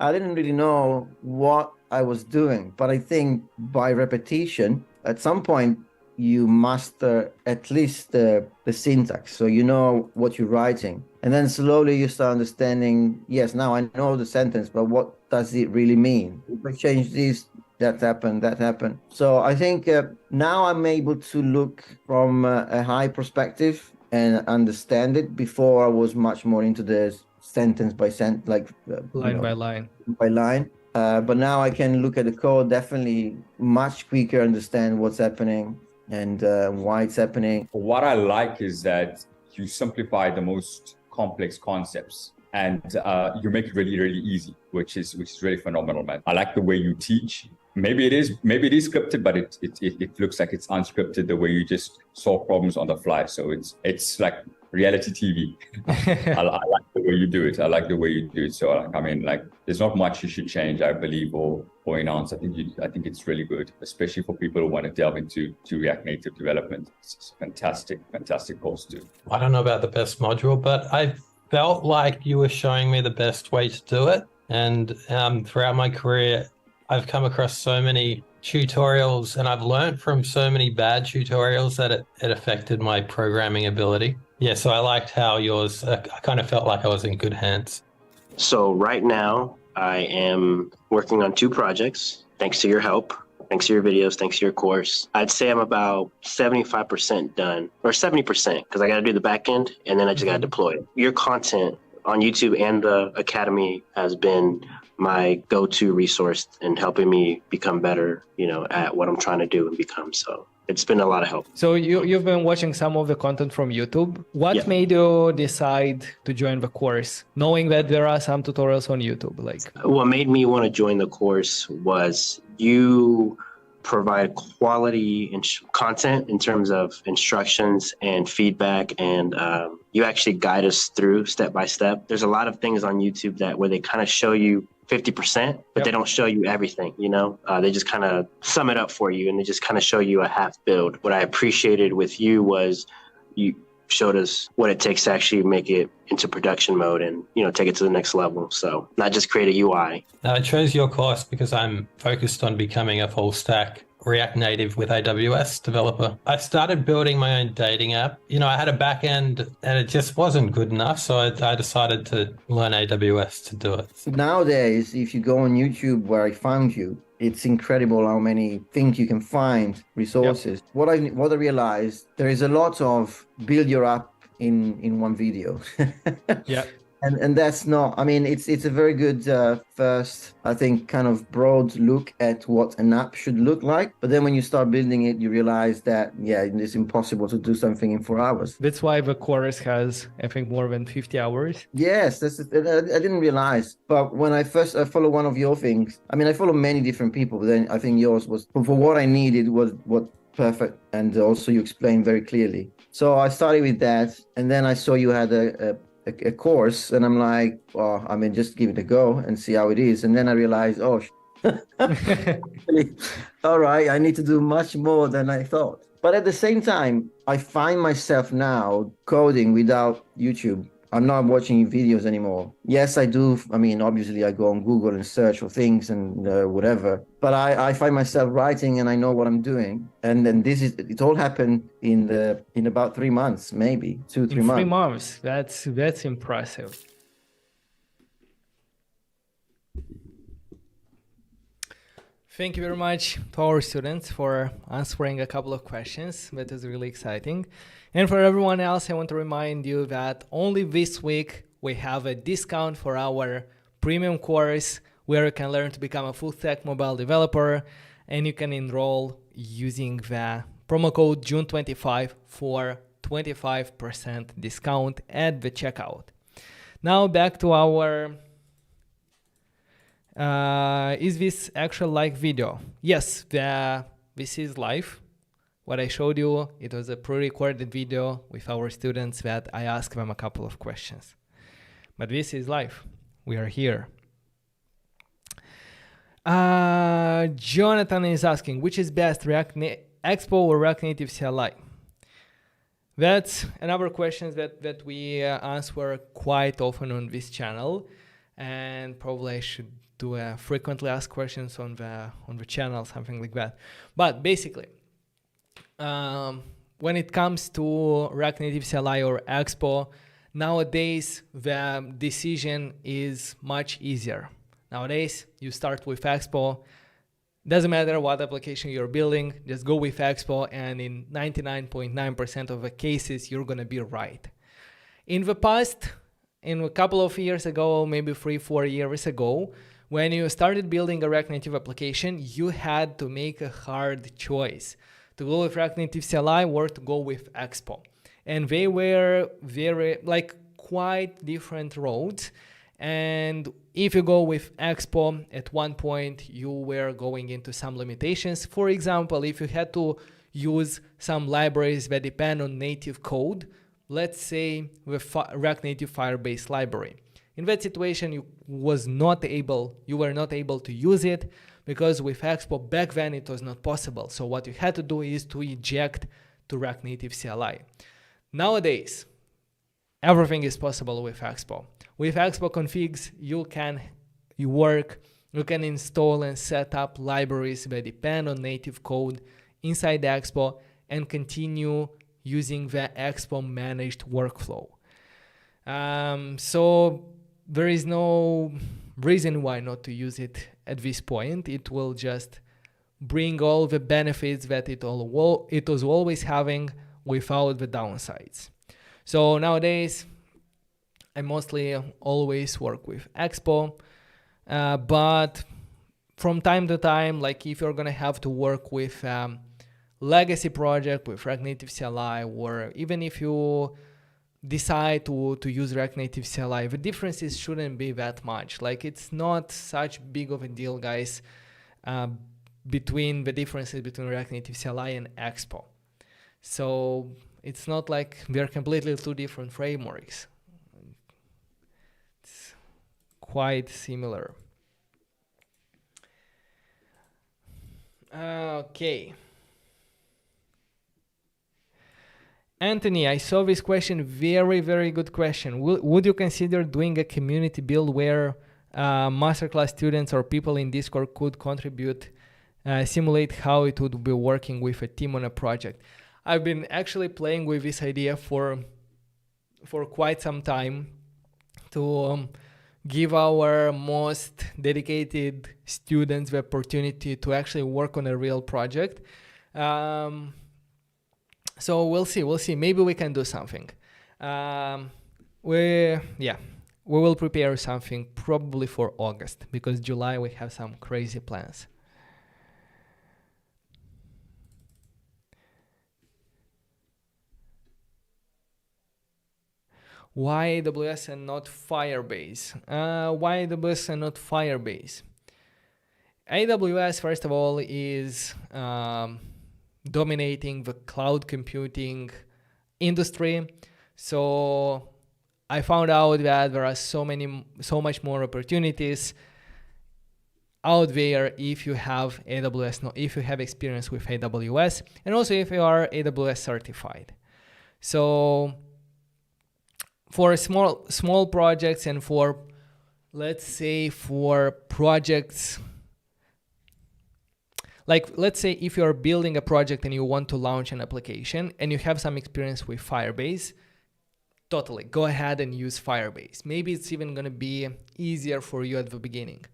I didn't really know what I was doing, but I think by repetition, at some point, you master at least the syntax, so you know what you're writing, and then slowly you start understanding. Yes, now I know the sentence, but what does it really mean? If I change this, that happened. So I think now I'm able to look from a high perspective and understand it. Before I was much more into the sentence by sentence, like line by line. But now I can look at the code, definitely much quicker, understand what's happening and why it's happening. What I like is that you simplify the most complex concepts and you make it really, really easy, which is really phenomenal, man. I like the way you teach. Maybe it is scripted, but it looks like it's unscripted, the way you just solve problems on the fly. So it's like reality TV. I like the way you do it. So there's not much you should change, I believe, or enhance. I think it's really good, especially for people who want to delve into React Native development. It's a fantastic course too. I don't know about the best module, but I felt like you were showing me the best way to do it. And throughout my career, I've come across so many tutorials, and I've learned from so many bad tutorials that it affected my programming ability. Yeah, so I liked how yours, I kind of felt like I was in good hands. So right now, I am working on 2 projects, thanks to your help, thanks to your videos, thanks to your course. I'd say I'm about 75% done, or 70%, because I got to do the back end, and then I just got to deploy it. Your content on YouTube and the Academy has been my go-to resource in helping me become better, at what I'm trying to do and become. So it's been a lot of help. So you've been watching some of the content from YouTube. What made you decide to join the course, knowing that there are some tutorials on YouTube? What made me want to join the course was you provide quality content in terms of instructions and feedback, and you actually guide us through step by step. There's a lot of things on YouTube where they kind of show you 50%, but they don't show you everything, they just kind of sum it up for you, and they just kind of show you a half build. What I appreciated with you was you showed us what it takes to actually make it into production mode and, take it to the next level. So not just create a UI. Now, I chose your course because I'm focused on becoming a full stack React Native with AWS developer. I started building my own dating app. I had a back end and it just wasn't good enough. So I decided to learn AWS to do it. So nowadays, if you go on YouTube where I found you, it's incredible how many things you can find, resources. Yep. What I realized, there is a lot of build your app in one video. Yeah. And that's not, it's a very good first, I think, kind of broad look at what an app should look like. But then when you start building it, you realize that, it's impossible to do something in 4 hours. That's why the course has, I think, more than 50 hours. Yes, I didn't realize. But when I follow one of your things, I follow many different people, but then I think yours was, for what I needed, was what perfect. And also you explained very clearly. So I started with that. And then I saw you had a course, and I'm like, just give it a go and see how it is. And then I realized, all right, I need to do much more than I thought. But at the same time, I find myself now coding without YouTube. I'm not watching videos anymore. Yes, I do. Obviously I go on Google and search for things and whatever, but I find myself writing and I know what I'm doing. And then it all happened in about 3 months, maybe 2-3 months. 3 months. That's impressive. Thank you very much to our students for answering a couple of questions. That is really exciting. And for everyone else, I want to remind you that only this week we have a discount for our premium course where you can learn to become a full stack mobile developer, and you can enroll using the promo code June25 for 25% discount at the checkout. Now back to our Is this actual live video? Yes, this is live. What I showed you, it was a pre-recorded video with our students that I asked them a couple of questions. But this is live. We are here. Jonathan is asking, which is best, Expo or React Native CLI? That's another question that we answer quite often on this channel, and probably I should do a frequently asked questions on the channel, something like that. But basically, when it comes to React Native CLI or Expo, nowadays the decision is much easier. Nowadays, you start with Expo. Doesn't matter what application you're building, just go with Expo, and in 99.9% of the cases, you're gonna be right. In the past, in a couple of years ago, maybe 3-4 years ago, when you started building a React Native application, you had to make a hard choice to go with React Native CLI or to go with Expo. And they were quite different roads. And if you go with Expo, at one point you were going into some limitations. For example, if you had to use some libraries that depend on native code, let's say with React Native Firebase library. In that situation, you were not able to use it because with Expo back then it was not possible. So what you had to do is to eject to React Native CLI. Nowadays, everything is possible with Expo. With Expo configs, you can install and set up libraries that depend on native code inside the Expo and continue using the Expo managed workflow. So there is no reason why not to use it at this point. It will just bring all the benefits that it was always having without the downsides. So nowadays, I mostly always work with Expo, but from time to time, like if you're gonna have to work with legacy project with React Native CLI, or even if you decide to use React Native CLI, the differences shouldn't be that much. Like it's not such big of a deal, guys, between the differences between React Native CLI and Expo. So it's not like they're completely two different frameworks. It's quite similar. Okay. Anthony, I saw this question. Very, very good question. Would you consider doing a community build where Masterclass students or people in Discord could contribute, simulate how it would be working with a team on a project? I've been actually playing with this idea for quite some time to give our most dedicated students the opportunity to actually work on a real project. So we'll see. Maybe we can do something. We will prepare something probably for August, because July we have some crazy plans. Why AWS and not Firebase? Why AWS and not Firebase? AWS, first of all, is dominating the cloud computing industry. So I found out that there are so much more opportunities out there if you have AWS, if you have experience with AWS, and also if you are AWS certified. So for small projects and for, let's say, for projects, like let's say if you're building a project and you want to launch an application and you have some experience with Firebase, totally go ahead and use Firebase. Maybe it's even going to be easier for you at the beginning.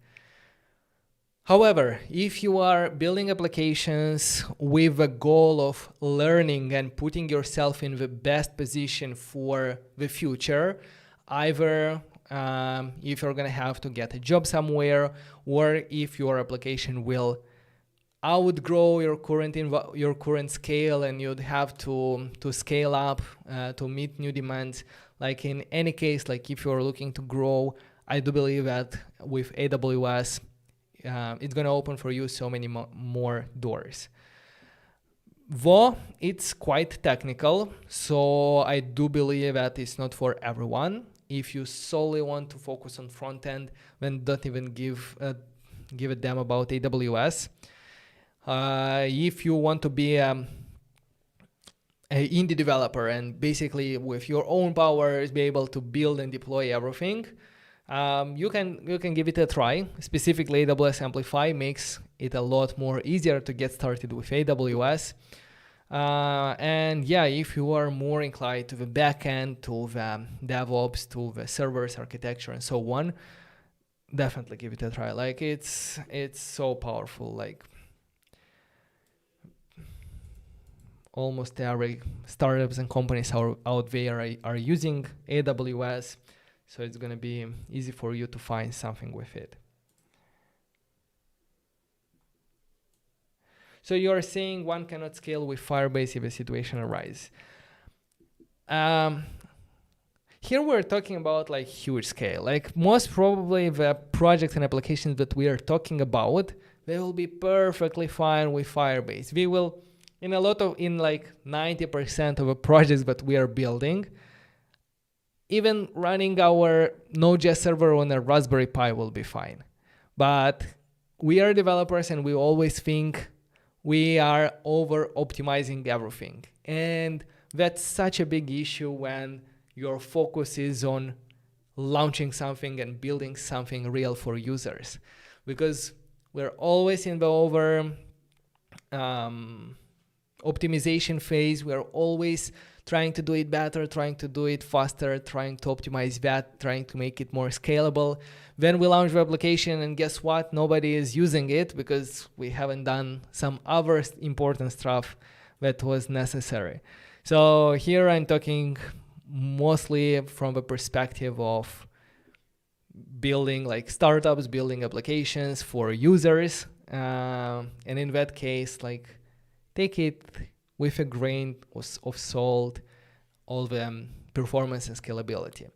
However, if you are building applications with a goal of learning and putting yourself in the best position for the future, either if you're going to have to get a job somewhere, or if your application will outgrow your current scale and you'd have to scale up to meet new demands. Like in any case, like if you're looking to grow, I do believe that with AWS it's going to open for you so many more doors. Though it's quite technical, so I do believe that it's not for everyone. If you solely want to focus on front end, then don't even give a damn about AWS. If you want to be an indie developer and basically with your own powers be able to build and deploy everything, you can give it a try. Specifically, AWS Amplify makes it a lot more easier to get started with AWS. And yeah, if you are more inclined to the backend, to the DevOps, to the servers architecture and so on, definitely give it a try. Like it's so powerful. Like almost every startups and companies out there are using AWS, so it's gonna be easy for you to find something with it. So you're saying one cannot scale with Firebase if a situation arises. Here we're talking about like huge scale. Like most probably the projects and applications that we are talking about, they will be perfectly fine with Firebase. We will, in like 90% of the projects that we are building, even running our Node.js server on a Raspberry Pi will be fine. But we are developers and we always think we are over optimizing everything. And that's such a big issue when your focus is on launching something and building something real for users. Because we're always in the over optimization phase. We're always trying to do it better, trying to do it faster, trying to optimize that, trying to make it more scalable. Then we launch the application and guess what? Nobody is using it because we haven't done some other important stuff that was necessary. So here I'm talking mostly from the perspective of building like startups, building applications for users. And in that case, like take it with a grain of salt, all the performance and scalability.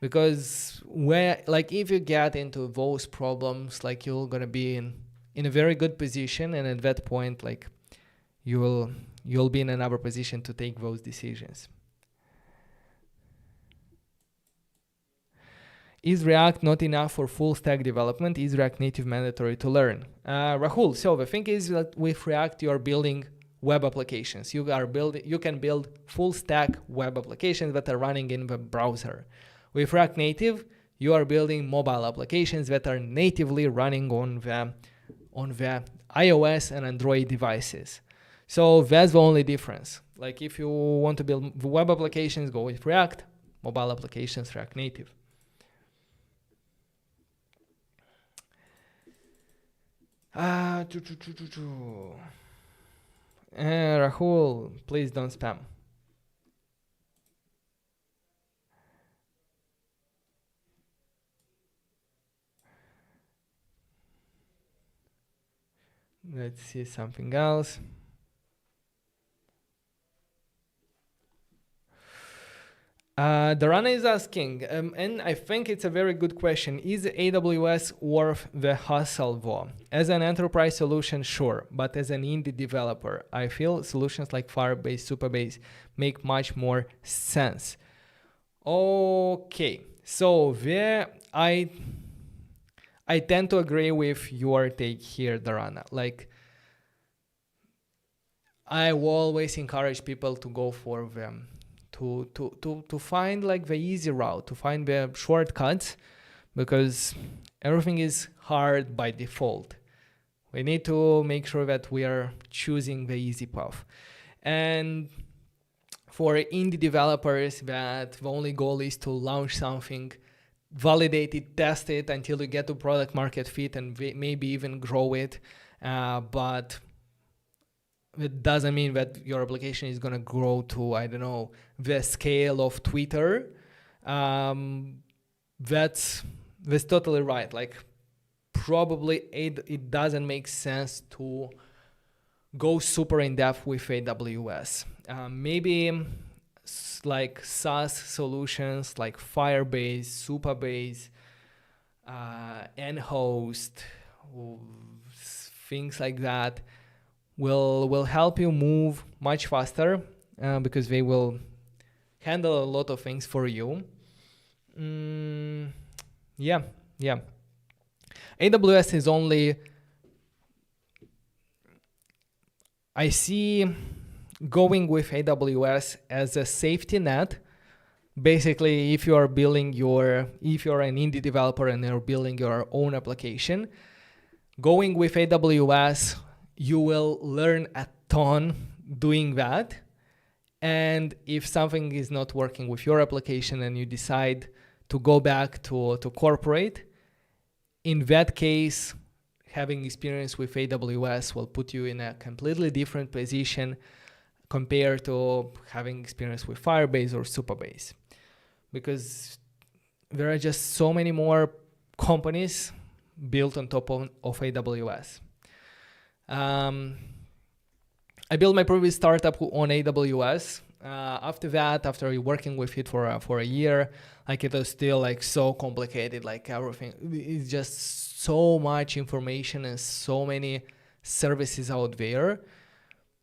Because if you get into those problems, like you're gonna be in a very good position, and at that point, like you'll be in another position to take those decisions. Is React not enough for full stack development? Is React Native mandatory to learn? Rahul, so the thing is that with React you are building web applications. You can build full stack web applications that are running in the browser. With React Native, you are building mobile applications that are natively running on the iOS and Android devices. So that's the only difference. Like if you want to build web applications, go with React. Mobile applications, React Native. Rahul, please don't spam. Let's see something else. Darana is asking, and I think it's a very good question. Is AWS worth the hustle though? As an enterprise solution, sure, but as an indie developer, I feel solutions like Firebase, Supabase make much more sense. Okay, so I tend to agree with your take here, Darana. Like, I will always encourage people to go for them. To find like the easy route, to find the shortcuts, because everything is hard by default. We need to make sure that we are choosing the easy path. And for indie developers, that the only goal is to launch something, validate it, test it until you get to product market fit and maybe even grow it. But it doesn't mean that your application is going to grow to, I don't know, the scale of Twitter. That's totally right. Like, probably it doesn't make sense to go super in depth with AWS. Maybe like SaaS solutions like Firebase, Supabase, nhost, things like that will help you move much faster because they will handle a lot of things for you. Yeah. AWS is only, I see going with AWS as a safety net. Basically, if you're an indie developer and you're building your own application, going with AWS, you will learn a ton doing that. And if something is not working with your application and you decide to go back to corporate, in that case, having experience with AWS will put you in a completely different position compared to having experience with Firebase or Supabase. Because there are just so many more companies built on top of AWS. I built my previous startup on AWS. After working with it for a year, like it was still like so complicated, like everything. It's just so much information and so many services out there.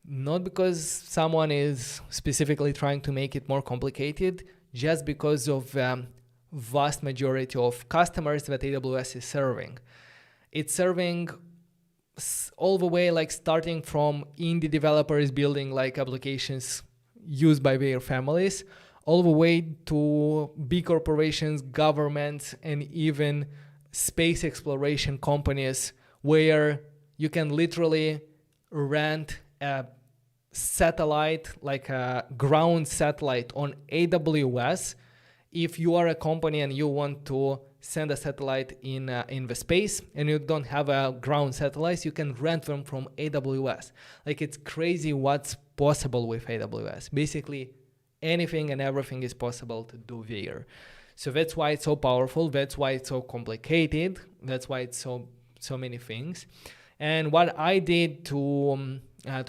Not because someone is specifically trying to make it more complicated, just because of vast majority of customers that AWS is serving. It's serving all the way, like starting from indie developers building like applications used by their families, all the way to big corporations, governments, and even space exploration companies, where you can literally rent a satellite, like a ground satellite on AWS. If you are a company and you want to send a satellite in the space and you don't have a ground satellites, you can rent them from AWS. Like, it's crazy what's possible with AWS. Basically, anything and everything is possible to do there. So that's why it's so powerful. That's why it's so complicated. That's why it's so many things. And what I did to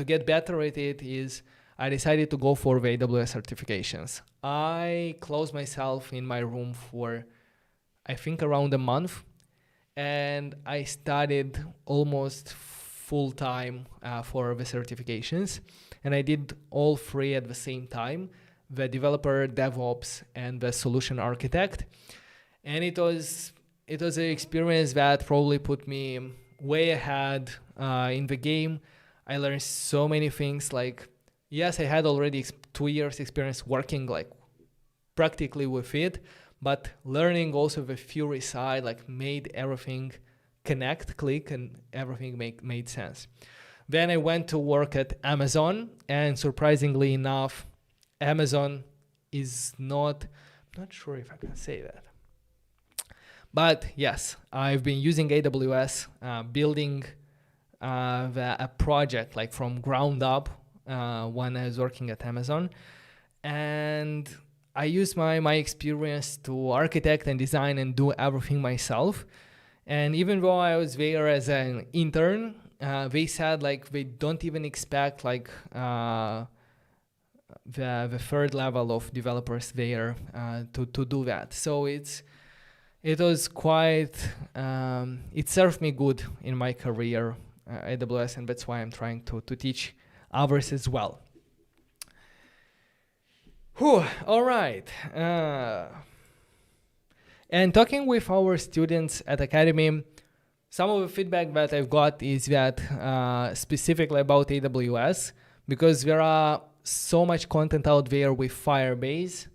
get better at it is I decided to go for the AWS certifications. I closed myself in my room for, I think, around a month, and I studied almost full time for the certifications, and I did all three at the same time: the developer, DevOps, and the solution architect. And it was an experience that probably put me way ahead in the game. I learned so many things. Like, yes, I had already 2 years experience working like practically with it, but learning also the theory side like made everything click, and everything made sense. Then I went to work at Amazon, and surprisingly enough, Amazon is not sure if I can say that. But yes, I've been using AWS, building a project like from ground up when I was working at Amazon. And I used my experience to architect and design and do everything myself. And even though I was there as an intern, they said like they don't even expect like the third level of developers there to do that. So it was quite, it served me good in my career, AWS, and that's why I'm trying to teach others as well. Whew, all right. And talking with our students at Academy, some of the feedback that I've got is that specifically about AWS, because there are so much content out there with Firebase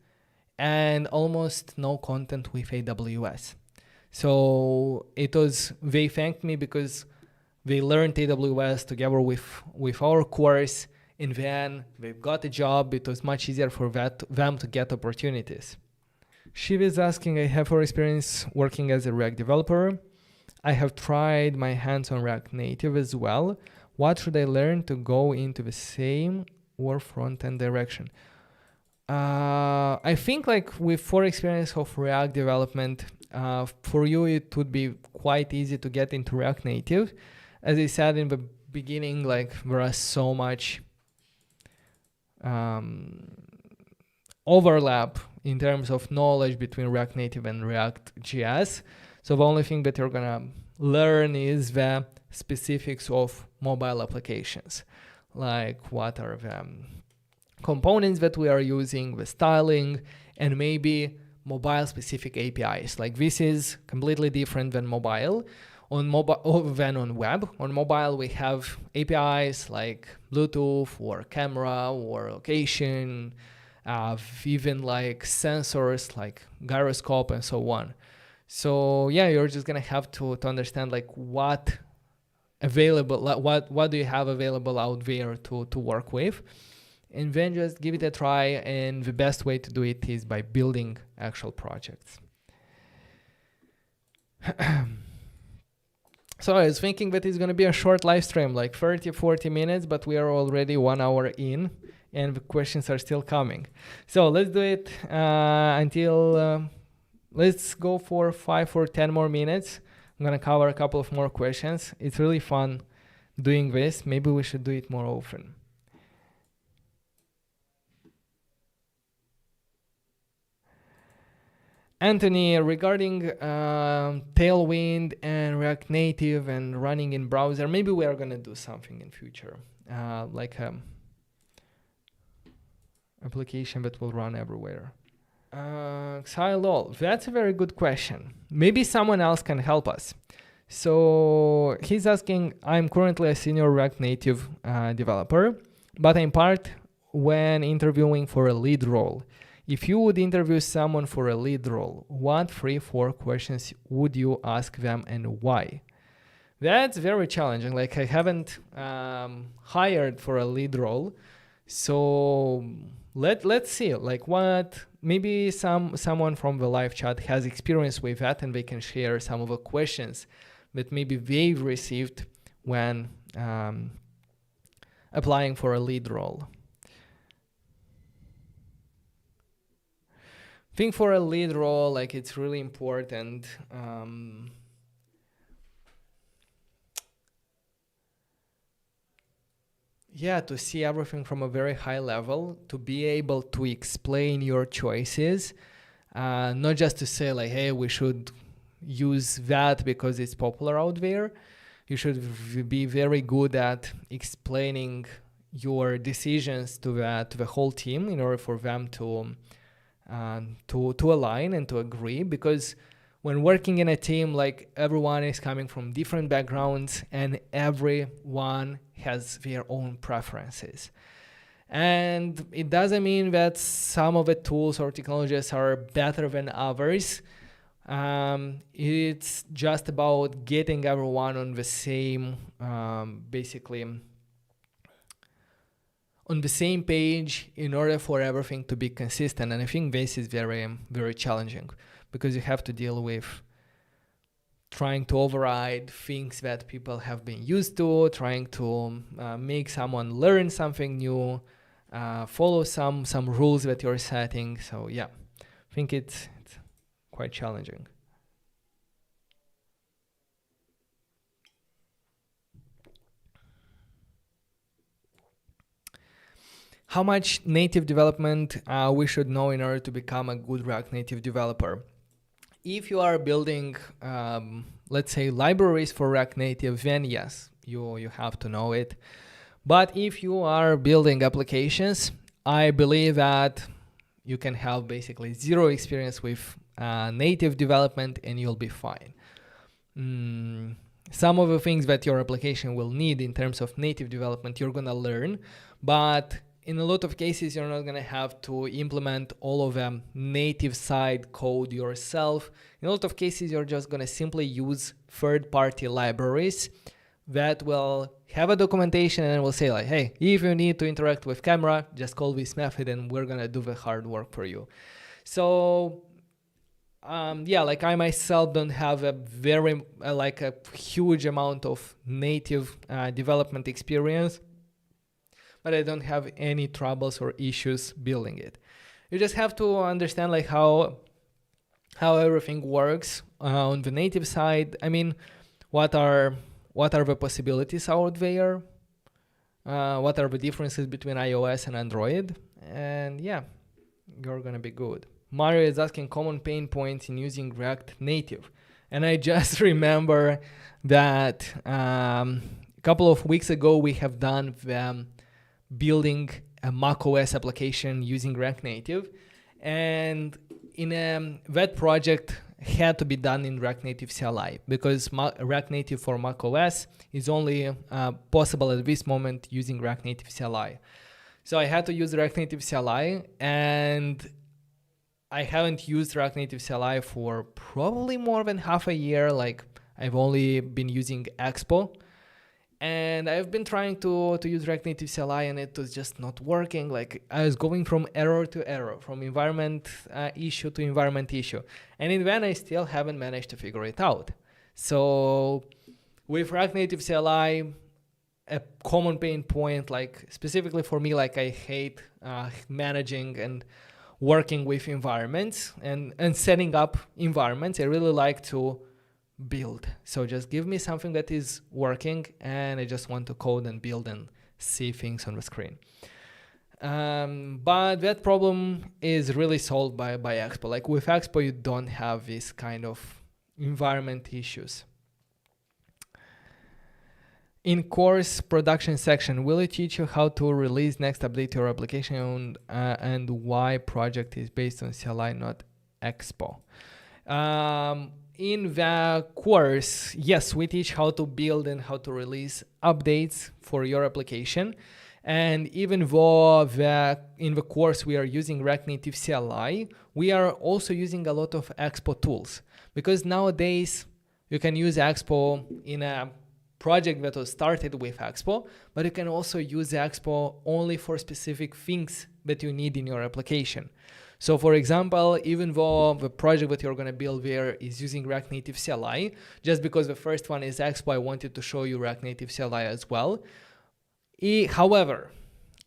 and almost no content with AWS. So they thanked me because they learned AWS together with our course, and then they've got a job. It was much easier for them to get opportunities. She was asking, I have experience working as a React developer. I have tried my hands on React Native as well. What should I learn to go into the same or front-end direction? I think like for experience of React development, for you it would be quite easy to get into React Native. As I said in the beginning, like there are so much overlap in terms of knowledge between React Native and React.js. So the only thing that you're gonna learn is the specifics of mobile applications, like what are the components that we are using, the styling, and maybe mobile specific APIs. Like this is completely different than mobile. On mobile than on web. On mobile we have APIs like Bluetooth or camera or location, even like sensors like gyroscope and so on. So yeah, you're just gonna have to understand like what available, what do you have available out there to work with, and then just give it a try. And the best way to do it is by building actual projects. So I was thinking that it's going to be a short live stream, like 30-40 minutes, but we are already 1 hour in and the questions are still coming. So let's do it until, let's go for 5 or 10 more minutes. I'm going to cover a couple of more questions. It's really fun doing this. Maybe we should do it more often. Anthony, regarding Tailwind and React Native and running in browser, maybe we are going to do something in future, like application that will run everywhere. Xylol, that's a very good question. Maybe someone else can help us. So he's asking, I'm currently a senior React Native developer, but I'm part when interviewing for a lead role. If you would interview someone for a lead role, what 3-4 questions would you ask them and why? That's very challenging. Like I haven't hired for a lead role, so let's see. Like what maybe someone from the live chat has experience with that, and they can share some of the questions that maybe they've received when applying for a lead role. I think for a lead role, like it's really important to see everything from a very high level, to be able to explain your choices, not just to say like, hey, we should use that because it's popular out there. You should be very good at explaining your decisions to the whole team in order for them to align and to agree, because when working in a team, like everyone is coming from different backgrounds and everyone has their own preferences. And it doesn't mean that some of the tools or technologies are better than others. It's just about getting everyone on the same, basically on the same page in order for everything to be consistent. And I think this is very, very challenging, because you have to deal with trying to override things that people have been used to, trying to make someone learn something new, follow some rules that you're setting. So yeah, I think it's quite challenging. How much native development we should know in order to become a good React Native developer? If you are building, let's say, libraries for React Native, then yes, you have to know it. But if you are building applications, I believe that you can have basically zero experience with native development and you'll be fine. Some of the things that your application will need in terms of native development, you're going to learn, but in a lot of cases, you're not going to have to implement all of the native side code yourself. In a lot of cases, you're just going to simply use third-party libraries that will have a documentation and will say like, hey, if you need to interact with camera, just call this method and we're going to do the hard work for you. So like I myself don't have a very, like a huge amount of native development experience, but I don't have any troubles or issues building it. You just have to understand like how everything works on the native side. I mean, what are the possibilities out there? What are the differences between iOS and Android? And yeah, you're gonna be good. Mario is asking common pain points in using React Native And I just remember that a couple of weeks ago, we have done building a macOS application using React Native. And that project had to be done in React Native CLI because React Native for macOS is only possible at this moment using React Native CLI. So I had to use React Native CLI, and I haven't used React Native CLI for probably more than half a year. Like, I've only been using Expo, and I've been trying to use React Native CLI, and it was just not working. Like, I was going from error to error, from environment issue to environment issue. And in the end, I still haven't managed to figure it out. So with React Native CLI, a common pain point, like specifically for me, like I hate managing and working with environments and setting up environments. I really like to build. So just give me something that is working, and I just want to code and build and see things on the screen. But that problem is really solved by Expo. Like with Expo, you don't have this kind of environment issues. In course production section, will it teach you how to release next update to your application and why project is based on CLI, not Expo? In the course, yes, we teach how to build and how to release updates for your application. And even though in the course we are using React Native CLI, we are also using a lot of Expo tools. Because nowadays, you can use Expo in a project that was started with Expo, but you can also use Expo only for specific things that you need in your application. So for example, even though the project that you're going to build there is using React Native CLI, just because the first one is Expo, I wanted to show you React Native CLI as well. However,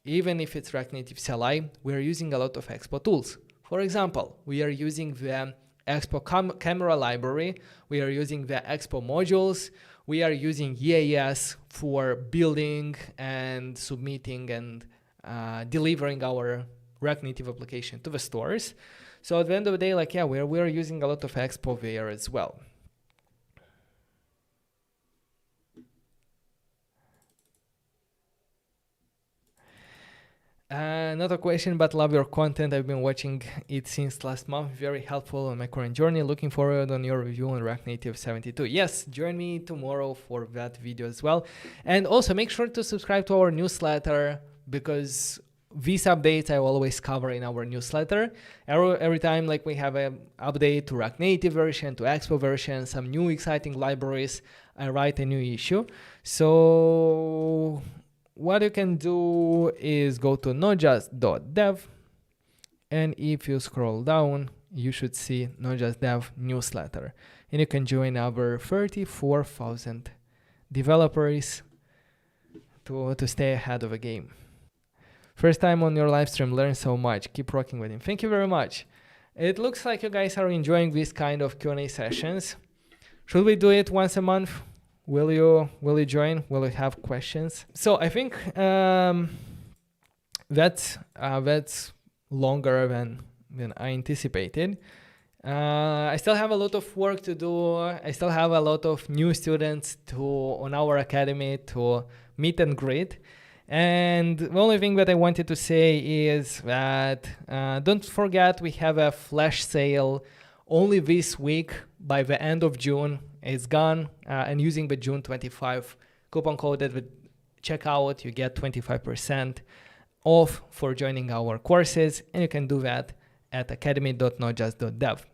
even if it's React Native CLI, we're using a lot of Expo tools. For example, we are using the Expo camera library, we are using the Expo modules, we are using EAS for building and submitting and delivering our React Native application to the stores. So at the end of the day, like, yeah, we're using a lot of Expo there as well. Another question, but love your content. I've been watching it since last month. Very helpful on my current journey. Looking forward on your review on React Native 72. Yes, join me tomorrow for that video as well. And also make sure to subscribe to our newsletter, because these updates I will always cover in our newsletter. Every time like we have an update to React Native version, to Expo version, some new exciting libraries, I write a new issue. So what you can do is go to notjust.dev, and if you scroll down, you should see notjust.dev newsletter, and you can join our 34,000 developers to stay ahead of the game. First time on your live stream, learn so much. Keep rocking with him. Thank you very much. It looks like you guys are enjoying this kind of Q&A sessions. Should we do it once a month? Will you join? Will you have questions? So I think that's longer than I anticipated. I still have a lot of work to do. I still have a lot of new students on our academy to meet and greet. And the only thing that I wanted to say is that don't forget we have a flash sale only this week. By the end of June, it's gone. And using the June 25 coupon code at the checkout, you get 25% off for joining our courses. And you can do that at academy.notjust.dev.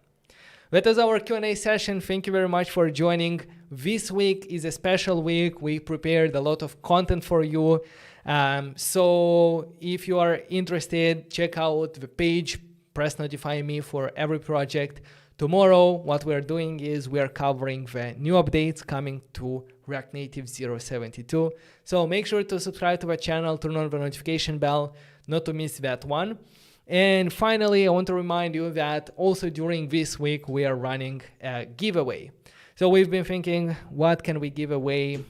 That was our Q&A session. Thank you very much for joining. This week is a special week. We prepared a lot of content for you. So if you are interested, check out the page, press notify me for every project. Tomorrow, what we're doing is we are covering the new updates coming to React Native 0.72. So make sure to subscribe to the channel, turn on the notification bell, not to miss that one. And finally, I want to remind you that also during this week, we are running a giveaway. So we've been thinking, what can we give away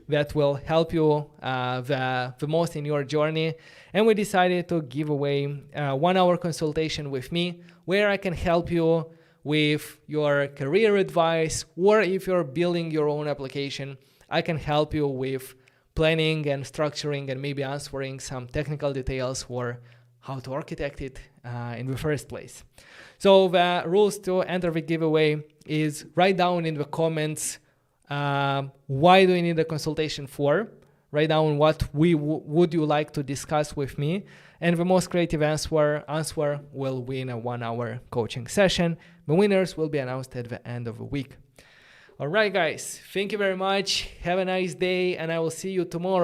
that will help you the most in your journey? And we decided to give away a 1-hour consultation with me, where I can help you with your career advice, or if you're building your own application, I can help you with planning and structuring and maybe answering some technical details for how to architect it in the first place. So the rules to enter the giveaway is write down in the comments why do you need a consultation for. Write down what would you like to discuss with me, and the most creative answer will win a 1-hour coaching session. The winners will be announced at the end of the week. All right, guys, thank you very much. Have a nice day, and I will see you tomorrow.